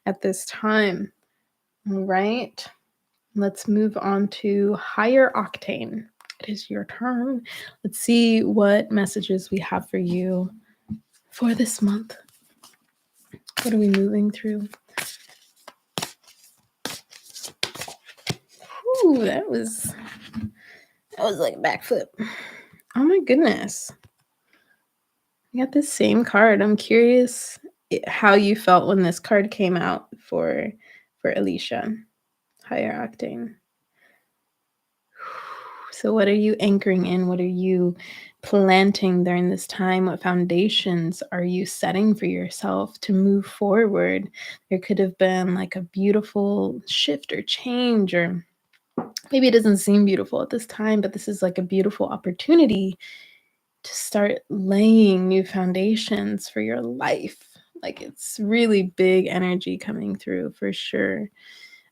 at this time. All right. Let's move on to higher octane. It is your turn. Let's see what messages we have for you for this month. What are we moving through? Ooh, that was like a backflip. Oh my goodness. I got the same card. I'm curious how you felt when this card came out for Alicia. Higher octane. So what are you anchoring in? What are you planting during this time? What foundations are you setting for yourself to move forward? There could have been like a beautiful shift or change, or maybe it doesn't seem beautiful at this time, but this is like a beautiful opportunity to start laying new foundations for your life. Like it's really big energy coming through for sure.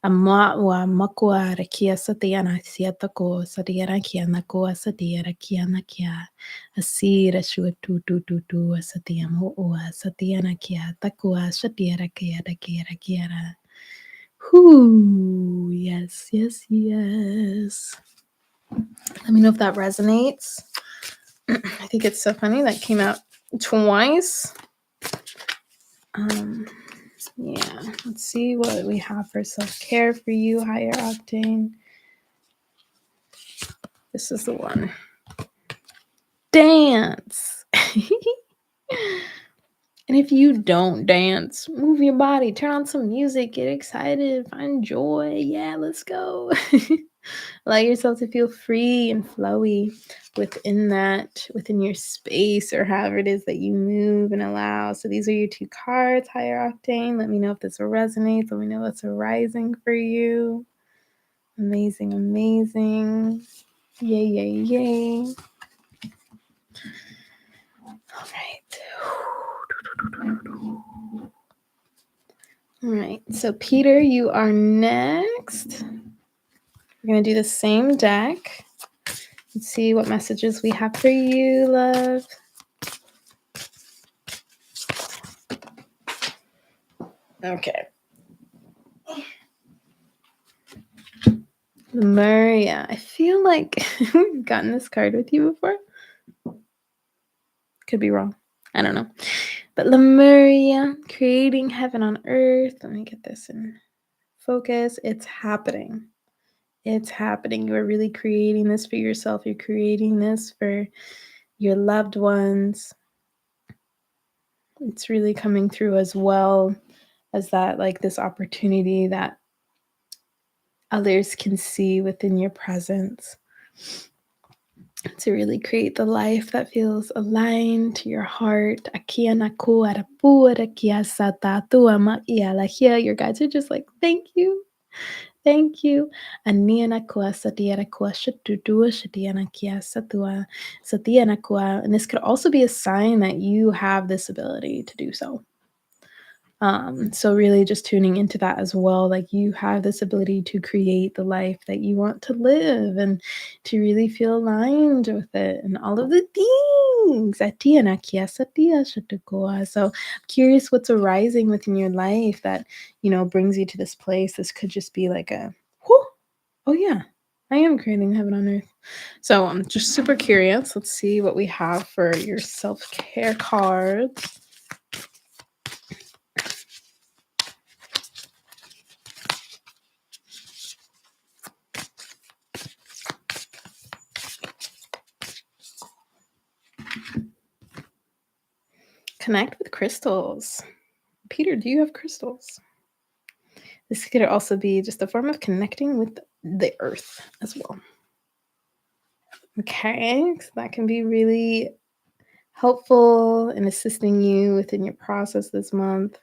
Amma wa makua rakia satiana siatako satiana kiana koa satiana kiana kia asira shua tu satiamo oa satiana kia takua satiara kia da kiara. Whoo, yes. Let me know if that resonates. I think it's so funny that came out twice. Yeah, let's see what we have for self-care for you, higher octane. This is the one. Dance. And if you don't dance, move your body, turn on some music, get excited, find joy. Yeah, let's go. Allow yourself to feel free and flowy within your space or however it is that you move and allow. So these are your 2 cards, higher octane. Let me know if this resonates. Let me know what's arising for you. Amazing. Yay. All right. All right. So, Peter, you are next. We're going to do the same deck. Let's see what messages we have for you, love. Okay. Lemuria. I feel like we've gotten this card with you before. Could be wrong. I don't know. But Lemuria, creating heaven on earth. Let me get this in focus. It's happening. It's happening. You are really creating this for yourself. You're creating this for your loved ones. It's really coming through as well as that, like this opportunity that others can see within your presence to really create the life that feels aligned to your heart. Your guides are just like, thank you. Thank you. And this could also be a sign that you have this ability to do so. So really just tuning into that as well. Like you have this ability to create the life that you want to live and to really feel aligned with it and all of the things. So I'm curious what's arising within your life that, brings you to this place. This could just be like a, whew, oh yeah, I am creating heaven on earth. So I'm just super curious. Let's see what we have for your self-care cards. Connect with crystals. Peter, do you have crystals? This could also be just a form of connecting with the earth as well. Okay, so that can be really helpful in assisting you within your process this month.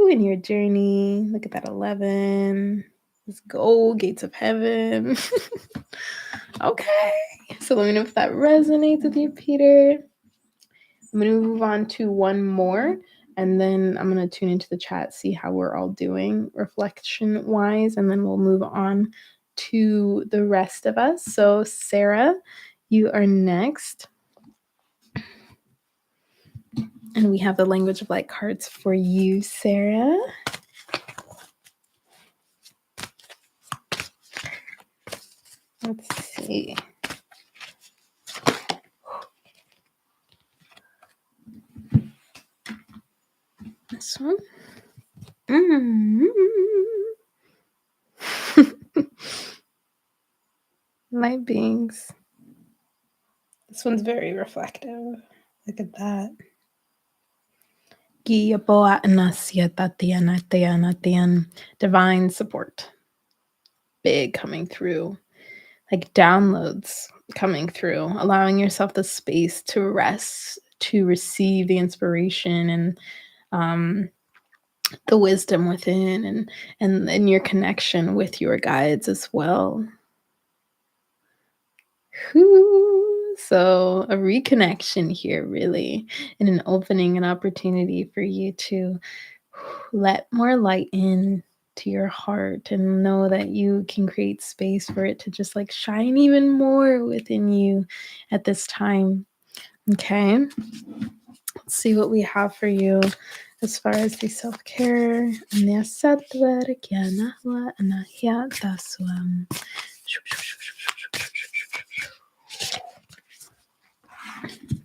In your journey. Look at that 11. Let's go, gates of heaven. Okay, so let me know if that resonates with you, Peter. I'm going to move on to one more, and then I'm going to tune into the chat, see how we're all doing reflection-wise, and then we'll move on to the rest of us. So, Sarah, you are next. And we have the language of light cards for you, Sarah. Let's see. This one. Light beings. This one's very reflective. Look at that. Divine support. Big coming through. Like downloads coming through. Allowing yourself the space to rest, to receive the inspiration and the wisdom within and your connection with your guides as well. So a reconnection here, really, and an opening, an opportunity for you to let more light in to your heart and know that you can create space for it to just like shine even more within you at this time. Okay, let's see what we have for you as far as the self-care.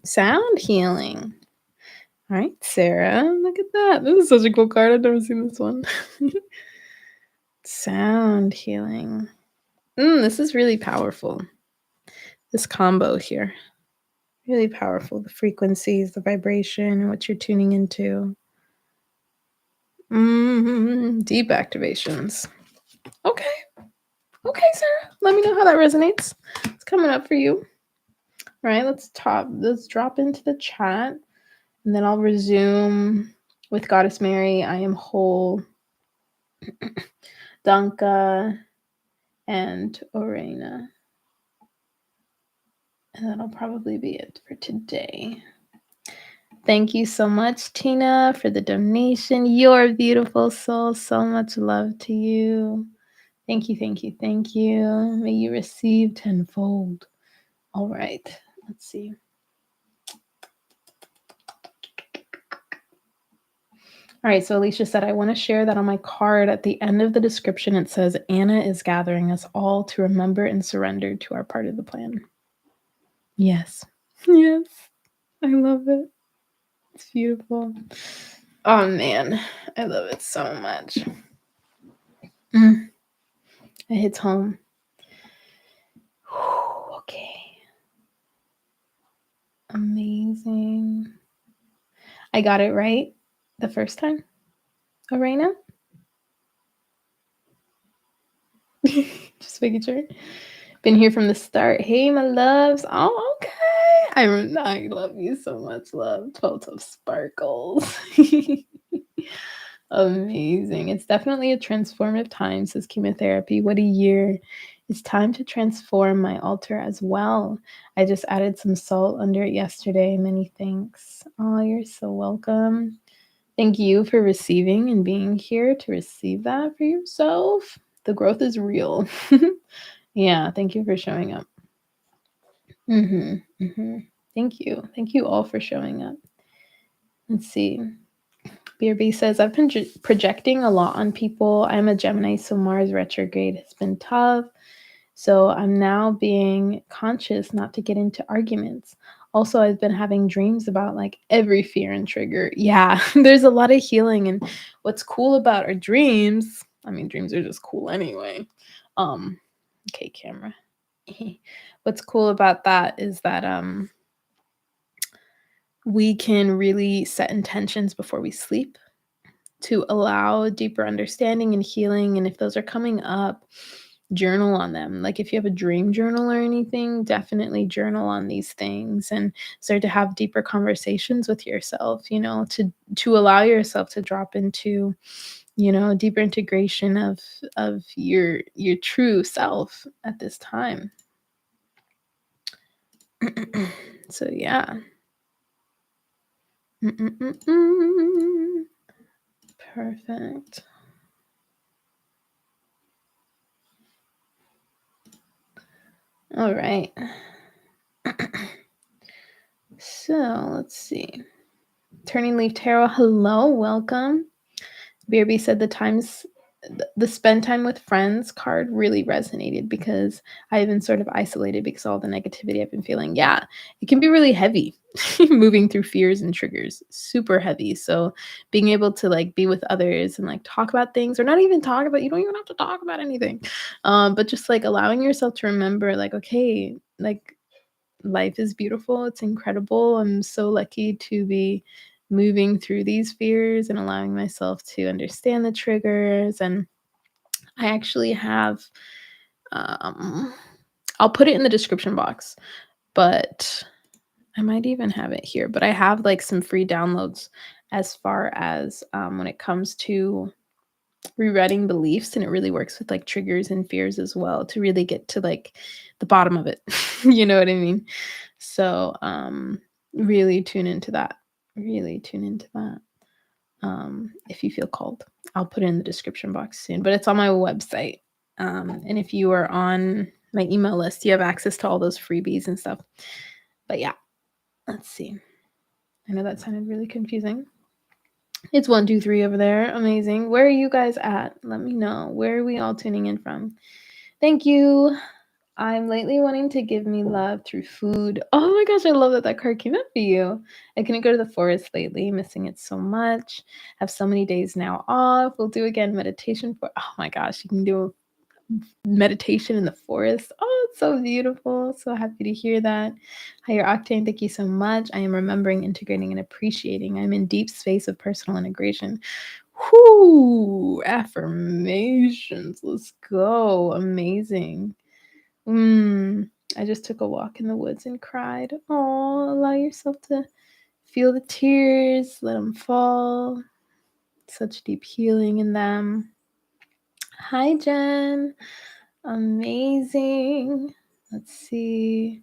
Sound healing. All right, Sarah, look at that. This is such a cool card. I've never seen this one. Sound healing. This is really powerful. This combo here. Really powerful. The frequencies, the vibration, what you're tuning into. Deep activations. Okay. Okay, Sarah. Let me know how that resonates. It's coming up for you. All right, let's drop into the chat. And then I'll resume with Goddess Mary. I am whole. Danka and Orena. And that'll probably be it for today. Thank you so much, Tina, for the donation. You're a beautiful soul. So much love to you. Thank you, thank you, thank you. May you receive tenfold. All right, let's see. All right, so Alicia said, I want to share that on my card at the end of the description, it says, Anna is gathering us all to remember and surrender to our part of the plan. Yes. Yes. I love it. It's beautiful. Oh, man. I love it so much. It hits home. Okay. Amazing. I got it right the first time? Arena? Just making sure. Been here from the start. Hey, my loves. Oh, okay. I love you so much, love. 12 sparkles. Amazing. It's definitely a transformative time, says chemotherapy. What a year. It's time to transform my altar as well. I just added some salt under it yesterday. Many thanks. Oh, you're so welcome. Thank you for receiving and being here to receive that for yourself. The growth is real. Yeah, thank you for showing up. Thank you. Thank you all for showing up. Let's see. BRB says, I've been projecting a lot on people. I'm a Gemini, so Mars retrograde has been tough. So I'm now being conscious not to get into arguments. Also, I've been having dreams about like every fear and trigger. Yeah, there's a lot of healing. And what's cool about our dreams, I mean, dreams are just cool anyway. Okay, camera. What's cool about that is that we can really set intentions before we sleep to allow deeper understanding and healing. And if those are coming up, journal on them. Like if you have a dream journal or anything, definitely journal on these things and start to have deeper conversations with yourself, to allow yourself to drop into, deeper integration of your true self at this time. So yeah. Perfect. All right. So let's see. Turning Leaf Tarot, hello, welcome. BRB said the spend time with friends card really resonated because I've been sort of isolated because of all the negativity I've been feeling. Yeah, it can be really heavy moving through fears and triggers, super heavy. So being able to like be with others and like talk about things or not even talk about, you don't even have to talk about anything. But just like allowing yourself to remember like, okay, like life is beautiful. It's incredible. I'm so lucky to be moving through these fears and allowing myself to understand the triggers. And I actually have, I'll put it in the description box, but I might even have it here. But I have like some free downloads as far as when it comes to rewriting beliefs, and it really works with like triggers and fears as well to really get to like the bottom of it. You know what I mean? So really tune into that. Really tune into that. If you feel called. I'll put it in the description box soon, but it's on my website. And if you are on my email list, you have access to all those freebies and stuff. But yeah, let's see. I know that sounded really confusing. It's 1, 2, 3 over there. Amazing. Where are you guys at? Let me know. Where are we all tuning in from? Thank you. I'm lately wanting to give me love through food. Oh my gosh, I love that card came up for you. I couldn't go to the forest lately, missing it so much. Have so many days now off. We'll do again meditation for. Oh my gosh, you can do meditation in the forest. Oh, it's so beautiful. So happy to hear that. Higher Octane, thank you so much. I am remembering, integrating, and appreciating. I'm in deep space of personal integration. Whoo, affirmations. Let's go. Amazing. I just took a walk in the woods and cried. Oh, allow yourself to feel the tears, let them fall. Such deep healing in them. Hi, Jen. Amazing. Let's see.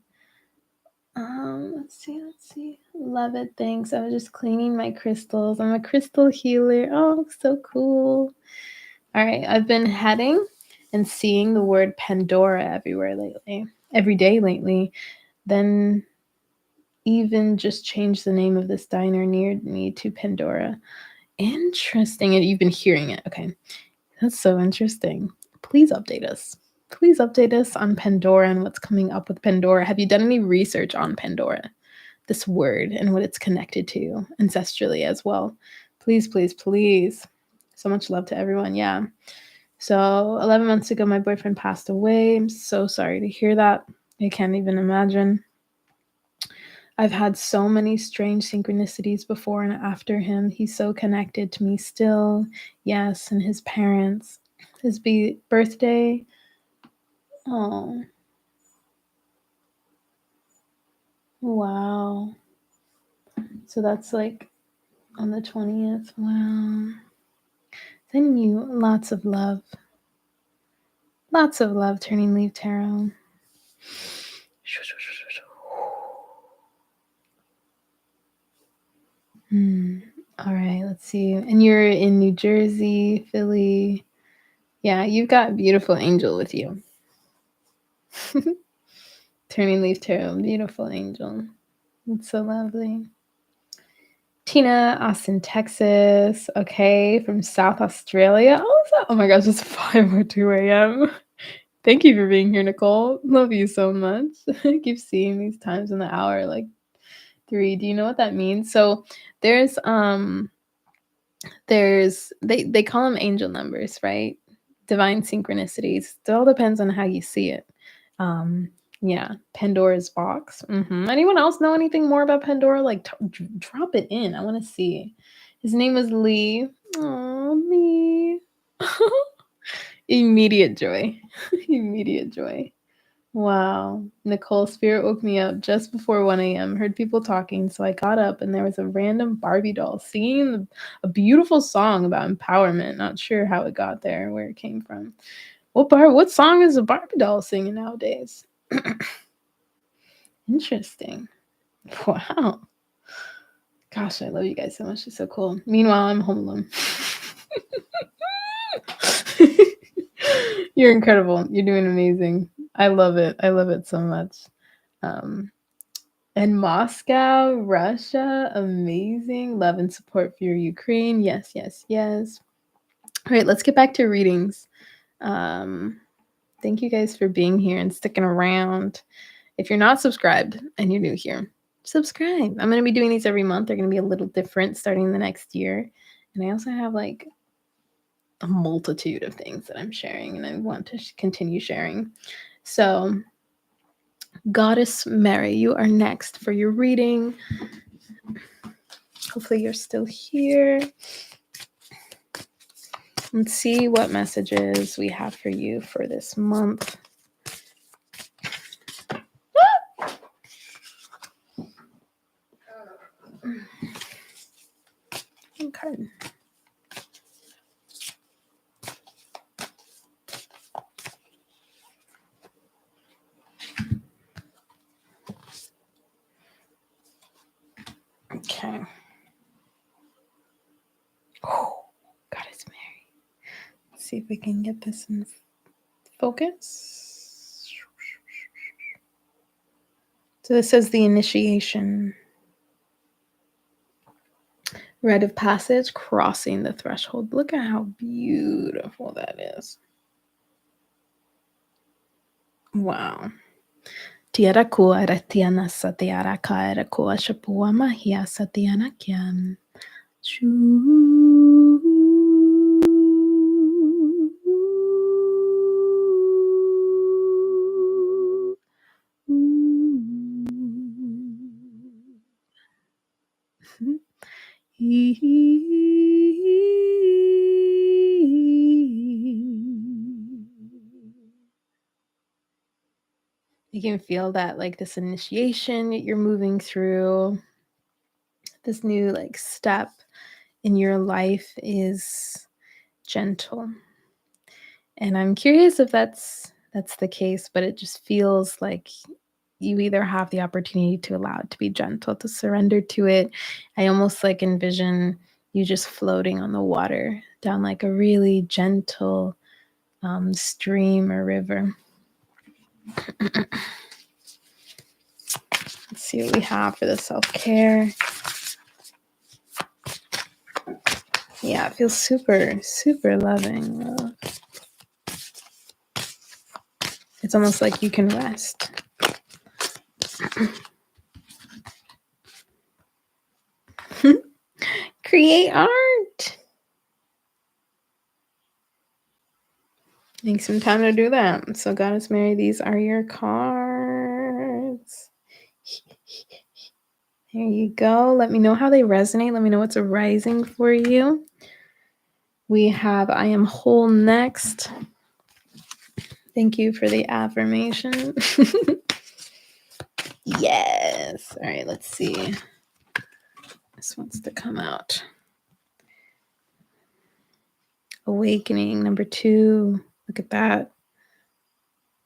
Let's see. Love it. Thanks. I was just cleaning my crystals. I'm a crystal healer. Oh, so cool. All right. I've been heading and seeing the word Pandora everywhere lately. Every day lately. Then even just changed the name of this diner near me to Pandora. Interesting. And you've been hearing it. Okay. That's so interesting. Please update us. Please update us on Pandora and what's coming up with Pandora. Have you done any research on Pandora, this word, and what it's connected to ancestrally as well? Please, please, please. So much love to everyone. Yeah. So 11 months ago, my boyfriend passed away. I'm so sorry to hear that. I can't even imagine. I've had so many strange synchronicities before and after him. He's so connected to me still. Yes, and his parents. His birthday. Oh, wow. So that's like on the 20th. Wow. Sending you lots of love. Lots of love, Turning Leaf Tarot. All right, let's see. And you're in New Jersey, Philly. Yeah, you've got beautiful angel with you. Turning Leaf Tarot, beautiful angel. It's so lovely. Tina, Austin, Texas. Okay, from South Australia. Oh my gosh, it's 5:02 a.m. Thank you for being here, Nicole. Love you so much. I keep seeing these times in the hour, like 3. Do you know what that means? So there's they call them angel numbers, right? Divine synchronicities. It all depends on how you see it. Um, yeah, Pandora's box. Anyone else know anything more about Pandora? Like, drop it in. I want to see. His name was Lee. Oh, Lee. Immediate joy. Immediate joy. Wow. Nicole, spirit woke me up just before 1 a.m. Heard people talking, so I got up and there was a random Barbie doll singing a beautiful song about empowerment. Not sure how it got there, where it came from. What song is a Barbie doll singing nowadays? Interesting. Wow. Gosh, I love you guys so much. It's so cool. Meanwhile, I'm home alone. You're incredible. You're doing amazing. I love it. I love it so much. And Moscow, Russia, amazing. Love and support for your Ukraine. Yes, yes, yes. All right, let's get back to readings. Thank you guys for being here and sticking around. If you're not subscribed and you're new here, subscribe. I'm going to be doing these every month. They're going to be a little different starting the next year. And I also have like a multitude of things that I'm sharing and I want to continue sharing. So, Goddess Mary, you are next for your reading. Hopefully you're still here. Let's see what messages we have for you for this month. Okay. Okay. Oh, Goddess Mary. Let's see if we can get this in focus. So this says the initiation. Rite of passage, crossing the threshold. Look at how beautiful that is. Wow. Tiara kuara tiana satiara kaera kua shapua mahia satiana kian. You can feel that, like, this initiation that you're moving through, this new, like, step in your life is gentle. And I'm curious if that's the case, but it just feels like you either have the opportunity to allow it to be gentle, to surrender to it. I almost like envision you just floating on the water down like a really gentle stream or river. Let's see what we have for the self-care. Yeah, it feels super, super loving. It's almost like you can rest. Create art. Take some time to do that. So, Goddess Mary, these are your cards. There you go. Let me know how they resonate. Let me know what's arising for you. We have I am whole next. Thank you for the affirmation. Yes. All right, let's see. This wants to come out. Awakening, number 2. Look at that.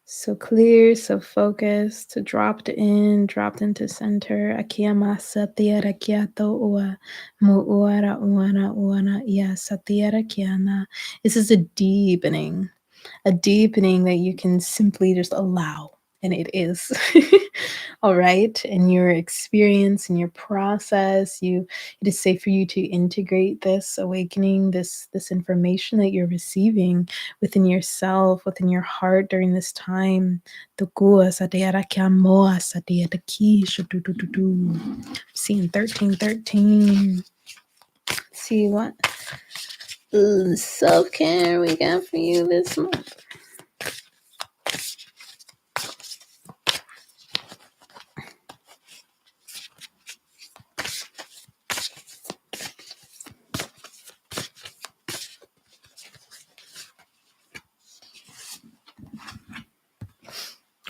So clear, so focused, dropped into center. Akiyama satira kiato ua muuara uana ya satira kiana. This is a deepening that you can simply just allow. And it is. All right. In your experience, in your process, it is safe for you to integrate this awakening, this information that you're receiving within yourself, within your heart during this time. Seeing 1313. See what self-care we got for you this month.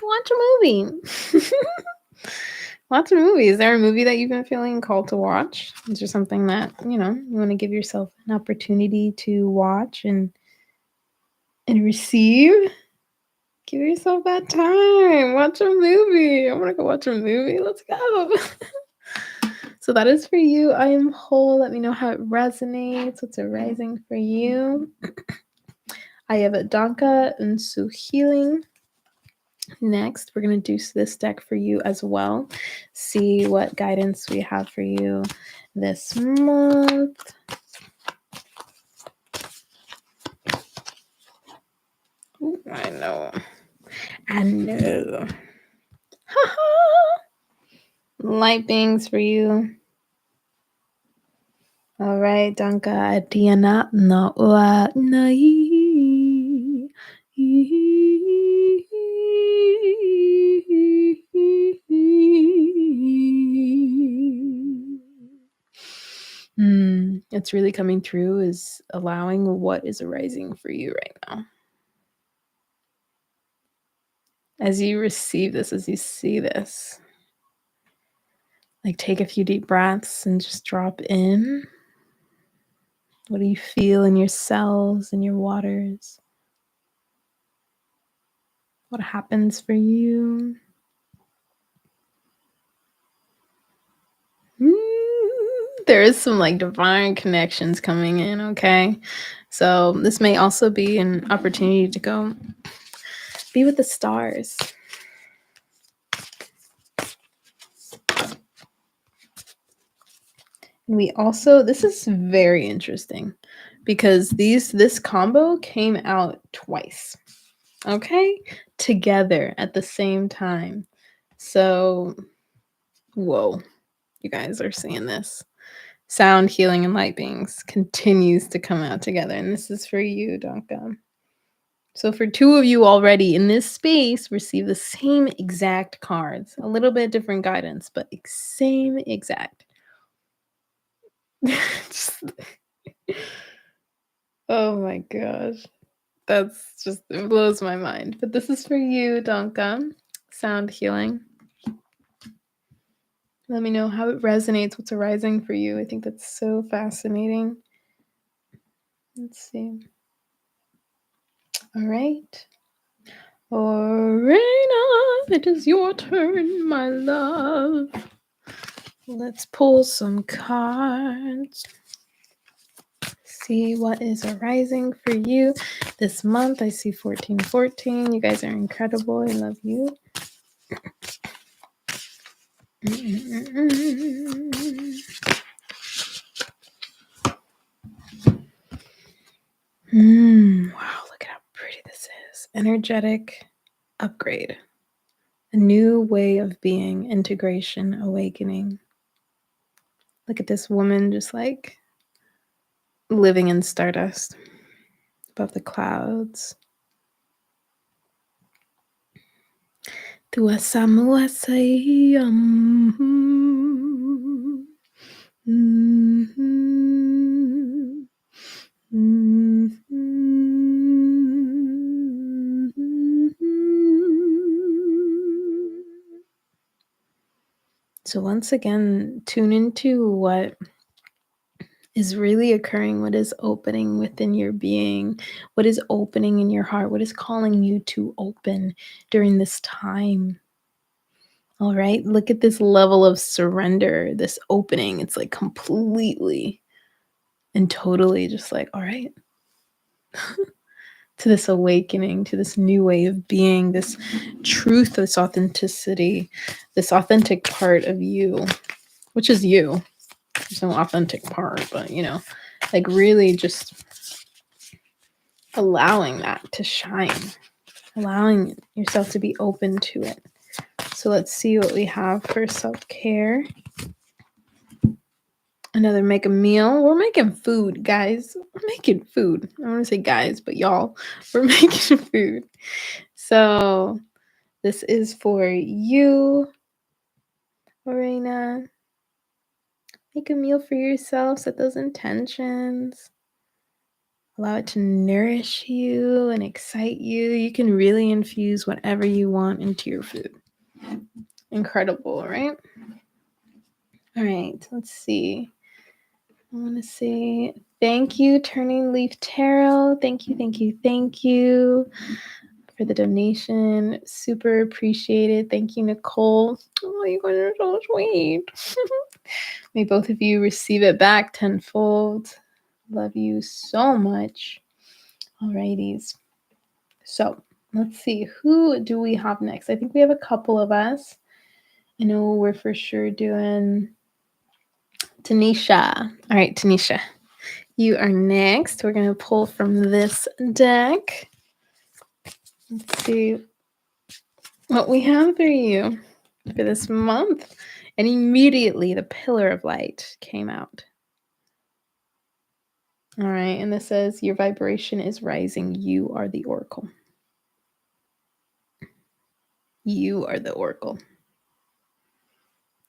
Watch a movie. Watch a movie. Is there a movie that you've been feeling called to watch? Is there something that, you want to give yourself an opportunity to watch and receive? Give yourself that time. Watch a movie. I want to go watch a movie. Let's go. So that is for you. I am whole. Let me know how it resonates. What's arising for you? I have a Danka and Su healing. Next, we're going to do this deck for you as well. See what guidance we have for you this month. Ooh, I know. Light beings for you. All right, Danka Diana no ua nai. It's really coming through is allowing what is arising for you right now. As you receive this, as you see this, like take a few deep breaths and just drop in. What do you feel in your cells, in your waters? What happens for you? There is some like divine connections coming in, okay? So this may also be an opportunity to go be with the stars. And we also, this is very interesting because this combo came out twice, okay? Together at the same time. So, whoa, you guys are seeing this. Sound, healing, and light beings continues to come out together. And this is for you, Danka. So for 2 of you already in this space, receive the same exact cards. A little bit different guidance, but same exact. Oh my gosh. That's just, it blows my mind. But this is for you, Danka. Sound healing. Let me know how it resonates, what's arising for you. I think that's so fascinating. Let's see. All right. Orena It is your turn, my love. Let's pull some cards. See what is arising for you this month. I see 1414. You guys are incredible. I love you. Wow, look at how pretty this is. Energetic upgrade. A new way of being, integration, awakening. Look at this woman just like living in stardust above the clouds. Tua samua sayam. So once again, tune into what is really occurring, what is opening within your being, what is opening in your heart, what is calling you to open during this time. All right, look at this level of surrender, this opening. It's like completely and totally just like, all right, to this awakening, to this new way of being, this truth, this authenticity, this authentic part of you, which is you. There's no authentic part, but like really just allowing that to shine, allowing yourself to be open to it. So let's see what we have for self-care. Another make a meal. We're making food, guys. We're making food. I want to say guys, but y'all, we're making food. So this is for you, Lorena. Make a meal for yourself. Set those intentions. Allow it to nourish you and excite you. You can really infuse whatever you want into your food. Incredible, right? All right, let's see. I want to say thank you, Turning Leaf Tarot. Thank you for the donation. Super appreciated. Thank you, Nicole. Oh, you guys are so sweet. May both of you receive it back tenfold. Love you so much. Alrighties. So let's see. Who do we have next? I think we have a couple of us. I know we're for sure doing Tanisha. All right, Tanisha. You are next. We're going to pull from this deck. Let's see what we have for you for this month. And immediately the Pillar of Light came out. All right. And this says, your vibration is rising. You are the oracle. You are the oracle.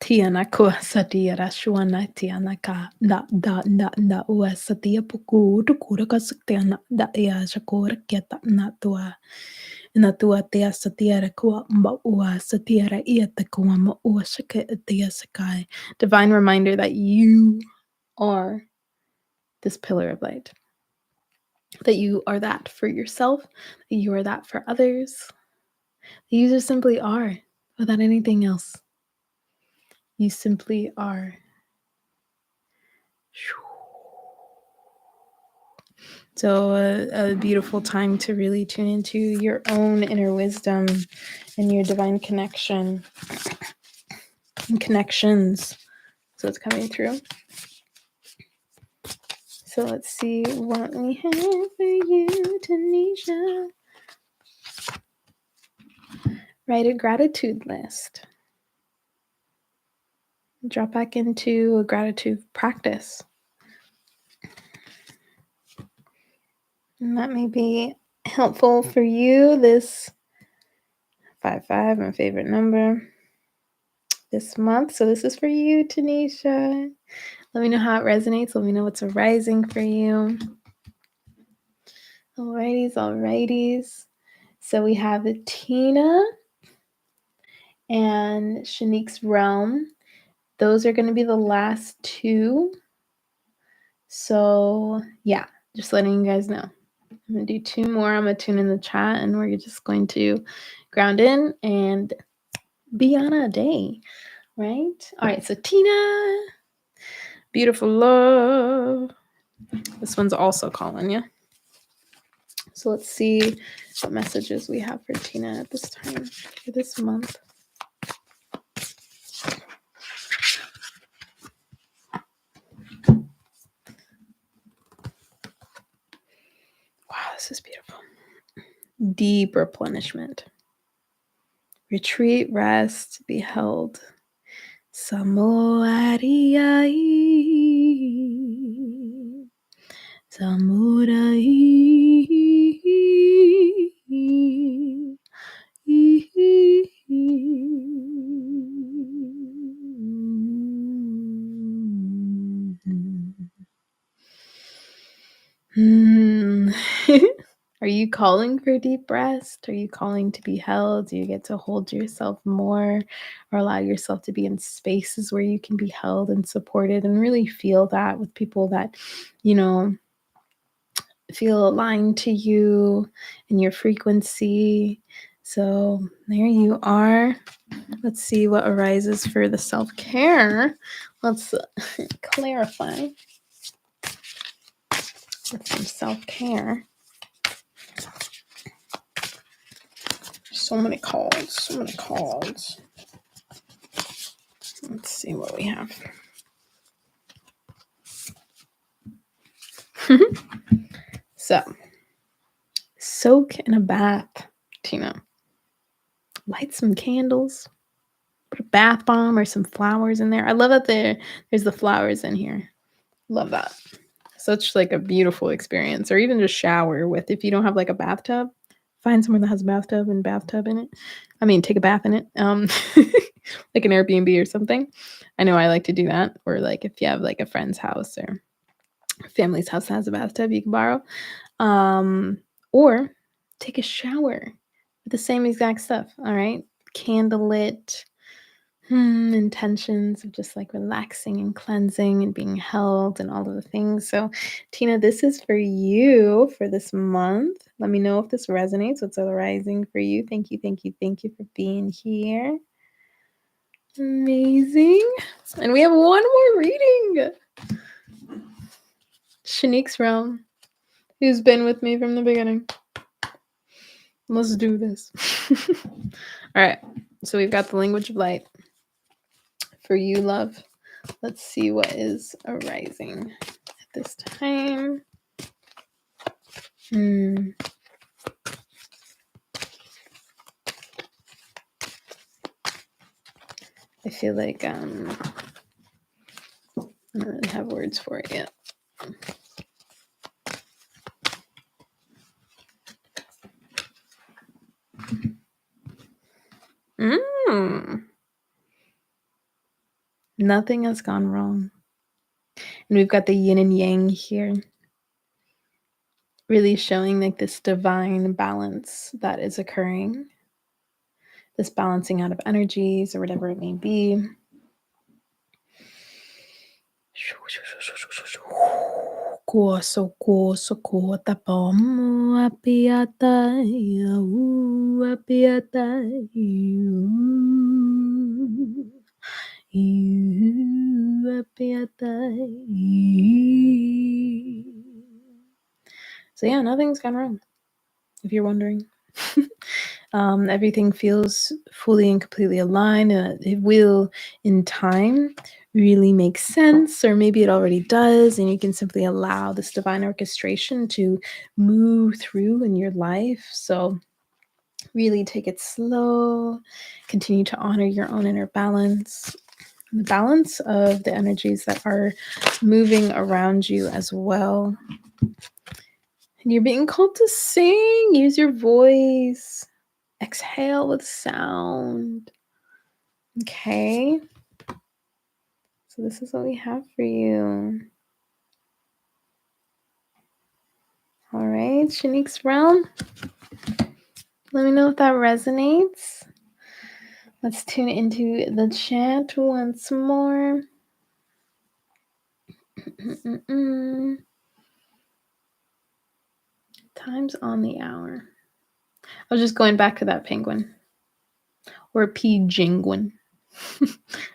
Tiana ko satia rashuana tiana ka da ua satia puku tukura ka saktiana da ya shakora keta na tua tia satia ko mba ua satia ia te ko ma ua shaka tia sakai. Divine reminder that you are this pillar of light. That you are that for yourself, that you are that for others. That you just simply are without anything else. You simply are. So a beautiful time to really tune into your own inner wisdom and your divine connection and connections. So it's coming through. So let's see what we have for you, Tanisha. Write a gratitude list. Drop back into a gratitude practice. And that may be helpful for you. This 5-5, my favorite number this month. So this is for you, Tanisha. Let me know how it resonates. Let me know what's arising for you. Alrighties. So we have Tina and Shanique's Realm. Those are going to be the last two. So yeah, just letting you guys know. I'm going to do two more. I'm going to tune in the chat and we're just going to ground in and be on a day, right? All right, so Tina, beautiful love. This one's also calling you. So let's see what messages we have for Tina at this time, for this month. Wow, this is beautiful. Deep replenishment. Retreat, rest, be held. Aria. Samurai. Are you calling for deep rest? Are you calling to be held? Do you get to hold yourself more or allow yourself to be in spaces where you can be held and supported and really feel that with people that, you know, feel aligned to you and your frequency? So there you are. Let's see what arises for the self-care. Let's clarify with some self-care. So many calls. Let's see what we have. So, soak in a bath, Tina. Light some candles. Put a bath bomb or some flowers in there. I love that there's the flowers in here. Love that. Such like a beautiful experience. Or even just shower with, if you don't have like a bathtub, find somewhere that has a bathtub and bathtub in it. I mean, take a bath in it. Like an Airbnb or something. I know I like to do that. Or like if you have like a friend's house or family's house that has a bathtub you can borrow. Or take a shower with the same exact stuff. All right. Candlelit intentions of just like relaxing and cleansing and being held and all of the things. So, Tina, this is for you for this month. Let me know if this resonates. What's arising for you? Thank you for being here. Amazing. And we have one more reading. Shanique's Realm, who's been with me from the beginning. Let's do this. All right. So we've got the language of light for you, love. Let's see what is arising at this time. I feel like I don't really have words for it yet. Nothing has gone wrong. And we've got the yin and yang here. Really showing like this divine balance that is occurring. This balancing out of energies or whatever it may be. So yeah, nothing's gone wrong, if you're wondering. Everything feels fully and completely aligned, and it will, in time, really make sense, or maybe it already does, and you can simply allow this divine orchestration to move through in your life. So really take it slow, continue to honor your own inner balance, the balance of the energies that are moving around you as well. And you're being called to sing. Use your voice. Exhale with sound. Okay. So this is what we have for you. All right, Shanique's Realm. Let me know if that resonates. Let's tune into the chat once more. Time's on the hour. I was just going back to that penguin. or P-Jinguin. I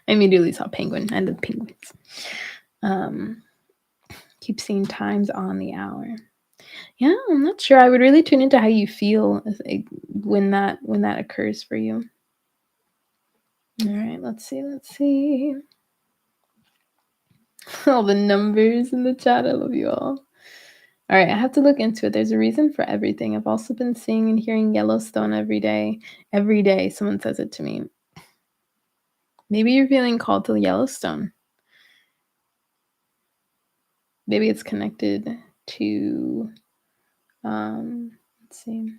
immediately saw penguin. I love penguins. Keep seeing times on the hour. Yeah, I'm not sure. I would really tune into how you feel when that occurs for you. All right, let's see. All the numbers in the chat. I love you all. All right, I have to look into it. There's a reason for everything. I've also been seeing and hearing Yellowstone every day. Every day, someone says it to me. Maybe you're feeling called to Yellowstone. Maybe it's connected to, let's see.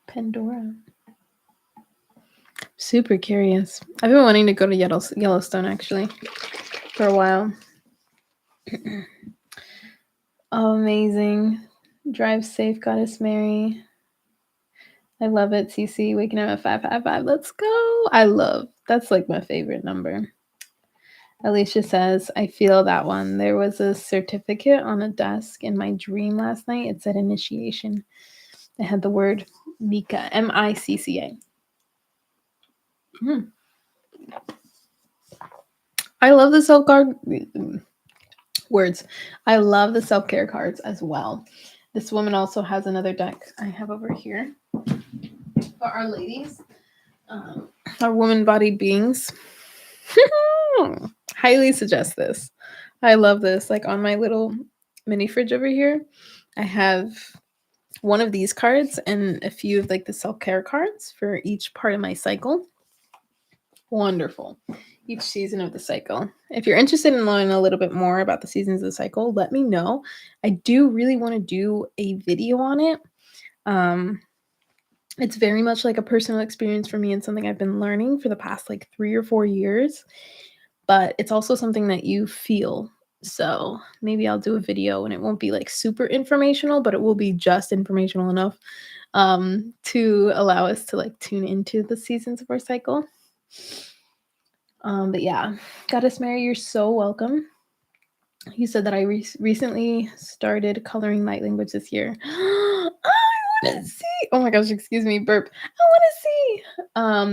Pandora. Super curious. I've been wanting to go to Yellowstone actually for a while. Oh, amazing. Drive safe, Goddess Mary. I love it, CC. Waking up at 555. Let's go. That's like my favorite number. Alicia says, I feel that one. There was a certificate on a desk in my dream last night. It said initiation. It had the word Micca, Micca. I love the words. I love the self-care cards as well. This woman also has another deck I have over here for our ladies, our woman-bodied beings. Highly suggest this. I love this. Like on my little mini fridge over here, I have one of these cards and a few of like the self-care cards for each part of my cycle. Wonderful. Each season of the cycle. If you're interested in learning a little bit more about the seasons of the cycle, let me know. I do really want to do a video on it. It's very much like a personal experience for me and something I've been learning for the past like 3 or 4 years, but it's also something that you feel. So maybe I'll do a video and it won't be like super informational, but it will be just informational enough to allow us to like tune into the seasons of our cycle. But yeah, Goddess Mary, you're so welcome. You said that I recently started coloring light language this year. I want to see. Oh my gosh, excuse me, burp. I want to see.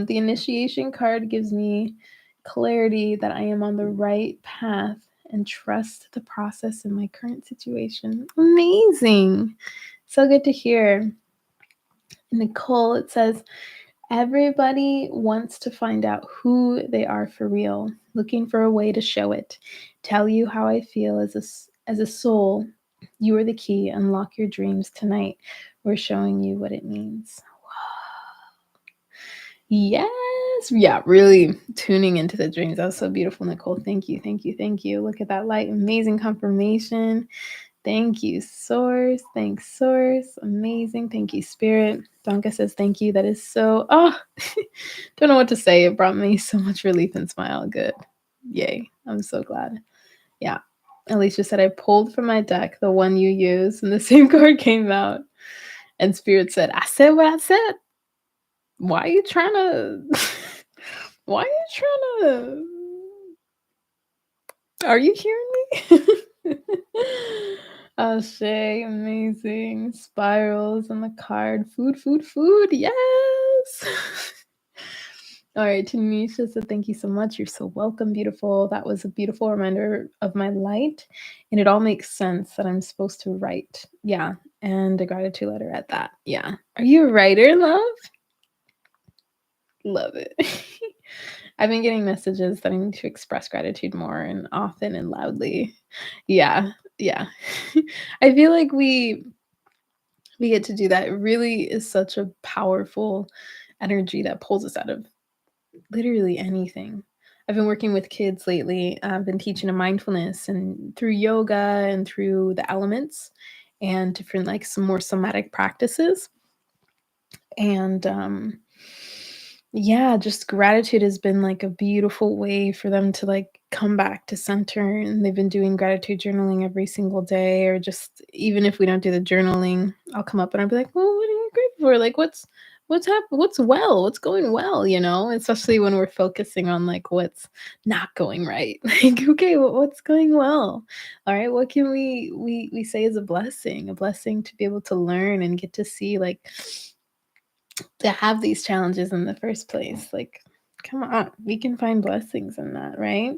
The initiation card gives me clarity that I am on the right path and trust the process in my current situation. Amazing. So good to hear. Nicole, it says, everybody wants to find out who they are for real, looking for a way to show it. Tell you how I feel as a soul. You are the key. Unlock your dreams tonight. We're showing you what it means. Wow. Yes. Yeah, really tuning into the dreams. That was so beautiful, Nicole. Thank you. Thank you. Thank you. Look at that light. Amazing confirmation. Thank you, Source. Thanks, Source. Amazing. Thank you, Spirit. Donka says thank you. That is so, don't know what to say. It brought me so much relief and smile. Good. Yay. I'm so glad. Yeah. Alicia said, I pulled from my deck the one you used and the same card came out. And Spirit said, I said what I said. Why are you trying to, are you hearing me? Shay, amazing. Spirals on the card. Food. Yes. All right, Tanisha said, thank you so much. You're so welcome, beautiful. That was a beautiful reminder of my light. And it all makes sense that I'm supposed to write. Yeah. And a gratitude letter at that. Yeah. Are you a writer, love? Love it. I've been getting messages that I need to express gratitude more and often and loudly. Yeah. I feel like we get to do that. It really is such a powerful energy that pulls us out of literally anything. I've been working with kids lately. I've been teaching them mindfulness and through yoga and through the elements and different like some more somatic practices. And yeah, just gratitude has been like a beautiful way for them to like come back to center. And they've been doing gratitude journaling every single day, or just even if we don't do the journaling, I'll come up and I'll be like, well, what are you grateful for? Like, what's what's going well, especially when we're focusing on like what's not going right. Like, okay, what's going well? All right, what can we say is a blessing to be able to learn and get to see, like, to have these challenges in the first place. Like, come on, we can find blessings in that, right?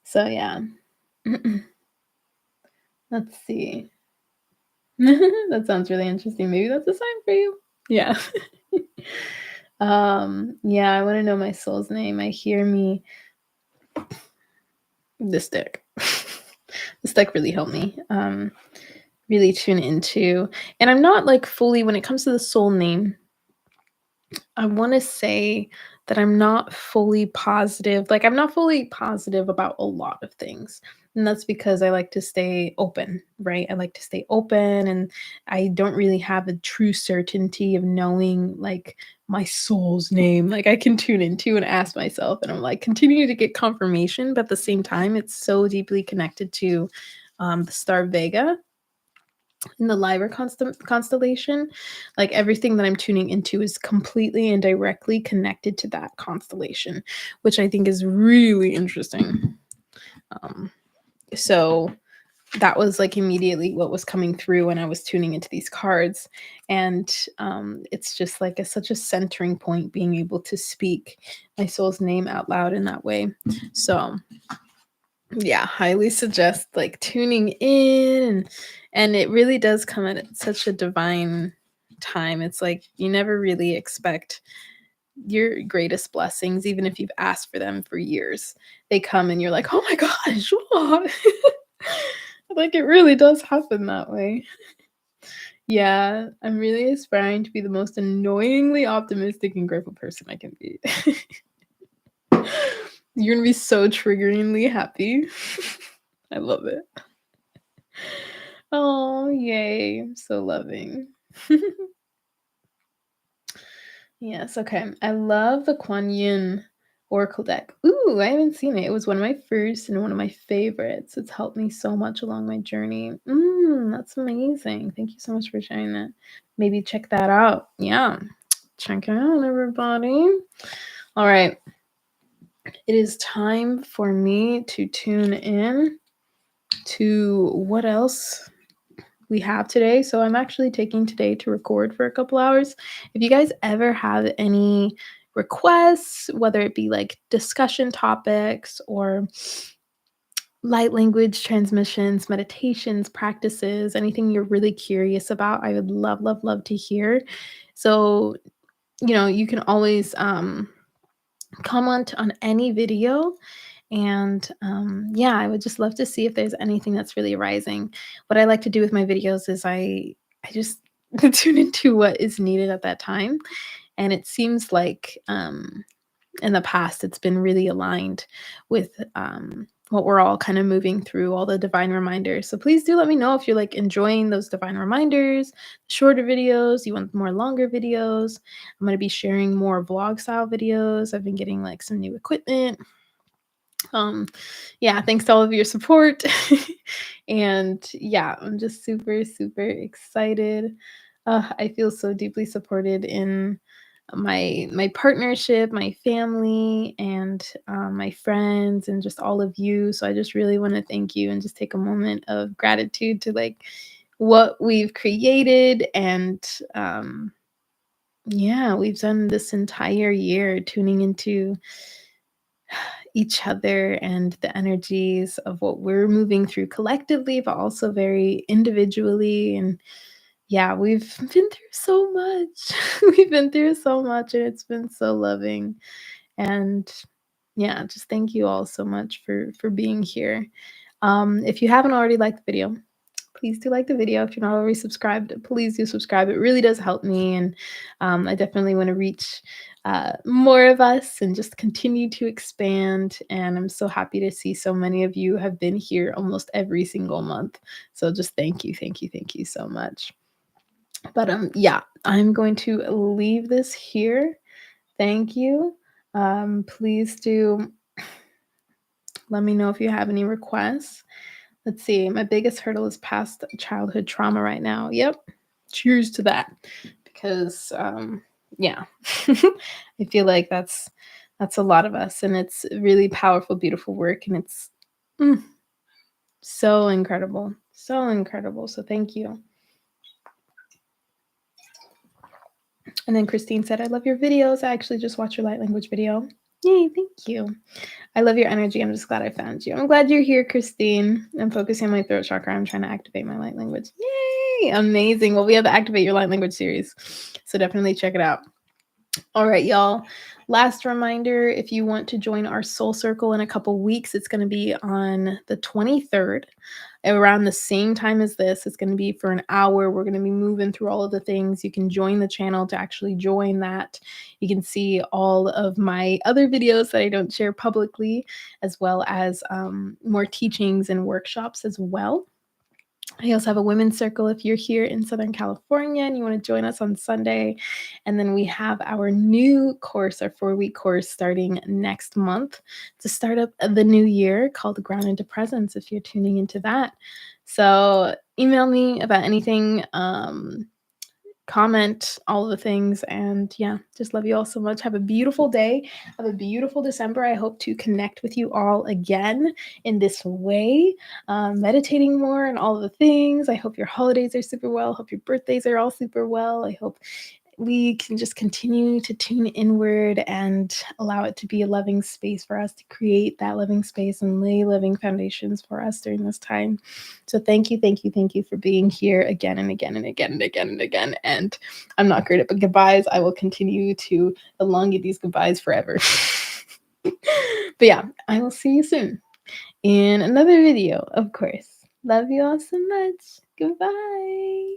So yeah. Let's see. That sounds really interesting. Maybe that's a sign for you. Yeah. Yeah, I want to know my soul's name. I hear me this deck. This deck really helped me. Really tune into. And I'm not like fully when it comes to the soul name, I wanna say that I'm not fully positive. Like, I'm not fully positive about a lot of things, and that's because I like to stay open, right? I like to stay open, and I don't really have a true certainty of knowing, like, my soul's name. Like, I can tune into and ask myself, and I'm, like, continuing to get confirmation, but at the same time, it's so deeply connected to, the star Vega in the Lyra constellation, like everything that I'm tuning into is completely and directly connected to that constellation, which I think is really interesting. Um, so that was like immediately what was coming through when I was tuning into these cards, and it's just like such a centering point being able to speak my soul's name out loud in that way. So yeah, highly suggest like tuning in, and it really does come at such a divine time. It's like you never really expect your greatest blessings, even if you've asked for them for years. They come and you're like, "Oh my gosh, what?" Like it really does happen that way. Yeah, I'm really aspiring to be the most annoyingly optimistic and grateful person I can be. You're gonna be so triggeringly happy. I love it. Oh, yay. I'm so loving. Yes, okay. I love the Kuan Yin Oracle deck. Ooh, I haven't seen it. It was one of my first and one of my favorites. It's helped me so much along my journey. That's amazing. Thank you so much for sharing that. Maybe check that out. Yeah. Check it out, everybody. All right. It is time for me to tune in to what else we have today. So I'm actually taking today to record for a couple hours. If you guys ever have any requests, whether it be like discussion topics or light language transmissions, meditations, practices, anything you're really curious about, I would love, love, love to hear. So, you can always comment on any video, and yeah, I would just love to see if there's anything that's really arising. What I like to do with my videos is I just tune into what is needed at that time, and it seems like in the past it's been really aligned with what we're all kind of moving through, all the divine reminders. So please do let me know if you're like enjoying those divine reminders, shorter videos, you want more longer videos. I'm going to be sharing more vlog style videos. I've been getting like some new equipment. um yeah, thanks to all of your support. And yeah, I'm just super super excited. I feel so deeply supported in my partnership, my family, and my friends, and just all of you. So I just really want to thank you and just take a moment of gratitude to like what we've created. And yeah, we've done this entire year tuning into each other and the energies of what we're moving through collectively, but also very individually. And yeah, we've been through so much. We've been through so much, and it's been so loving. And yeah, just thank you all so much for being here. If you haven't already liked the video, please do like the video. If you're not already subscribed, please do subscribe. It really does help me, and I definitely want to reach more of us and just continue to expand. And I'm so happy to see so many of you have been here almost every single month. So just thank you, thank you, thank you so much. But yeah, I'm going to leave this here. Thank you. Please do let me know if you have any requests. Let's see. My biggest hurdle is past childhood trauma right now. Yep. Cheers to that. Because Yeah. I feel like that's a lot of us, and it's really powerful, beautiful work, and it's mm, so incredible. So incredible. So thank you. And then Christine said, I love your videos. I actually just watched your light language video. Yay, thank you. I love your energy. I'm just glad I found you. I'm glad you're here, Christine. I'm focusing on my throat chakra. I'm trying to activate my light language. Yay! Amazing. Well, we have the Activate Your Light Language series. So definitely check it out. All right, y'all. Last reminder, if you want to join our soul circle in a couple weeks, it's going to be on the 23rd around the same time as this. It's going to be for an hour. We're going to be moving through all of the things. You can join the channel to actually join that. You can see all of my other videos that I don't share publicly, as well as more teachings and workshops as well. I also have a women's circle if you're here in Southern California and you want to join us on Sunday. And then we have our new course, our 4-week course starting next month to start up the new year called Ground into Presence if you're tuning into that. So email me about anything. Comment, all the things. And yeah, just love you all so much. Have a beautiful day. Have a beautiful December. I hope to connect with you all again in this way, meditating more and all the things. I hope your holidays are super well. Hope your birthdays are all super well. I hope we can just continue to tune inward and allow it to be a loving space for us to create that loving space and lay living foundations for us during this time. So thank you, thank you, thank you for being here again and again and again and again and again. And I'm not great at goodbyes. I will continue to elongate these goodbyes forever. But yeah, I will see you soon in another video, of course. Love you all so much. Goodbye.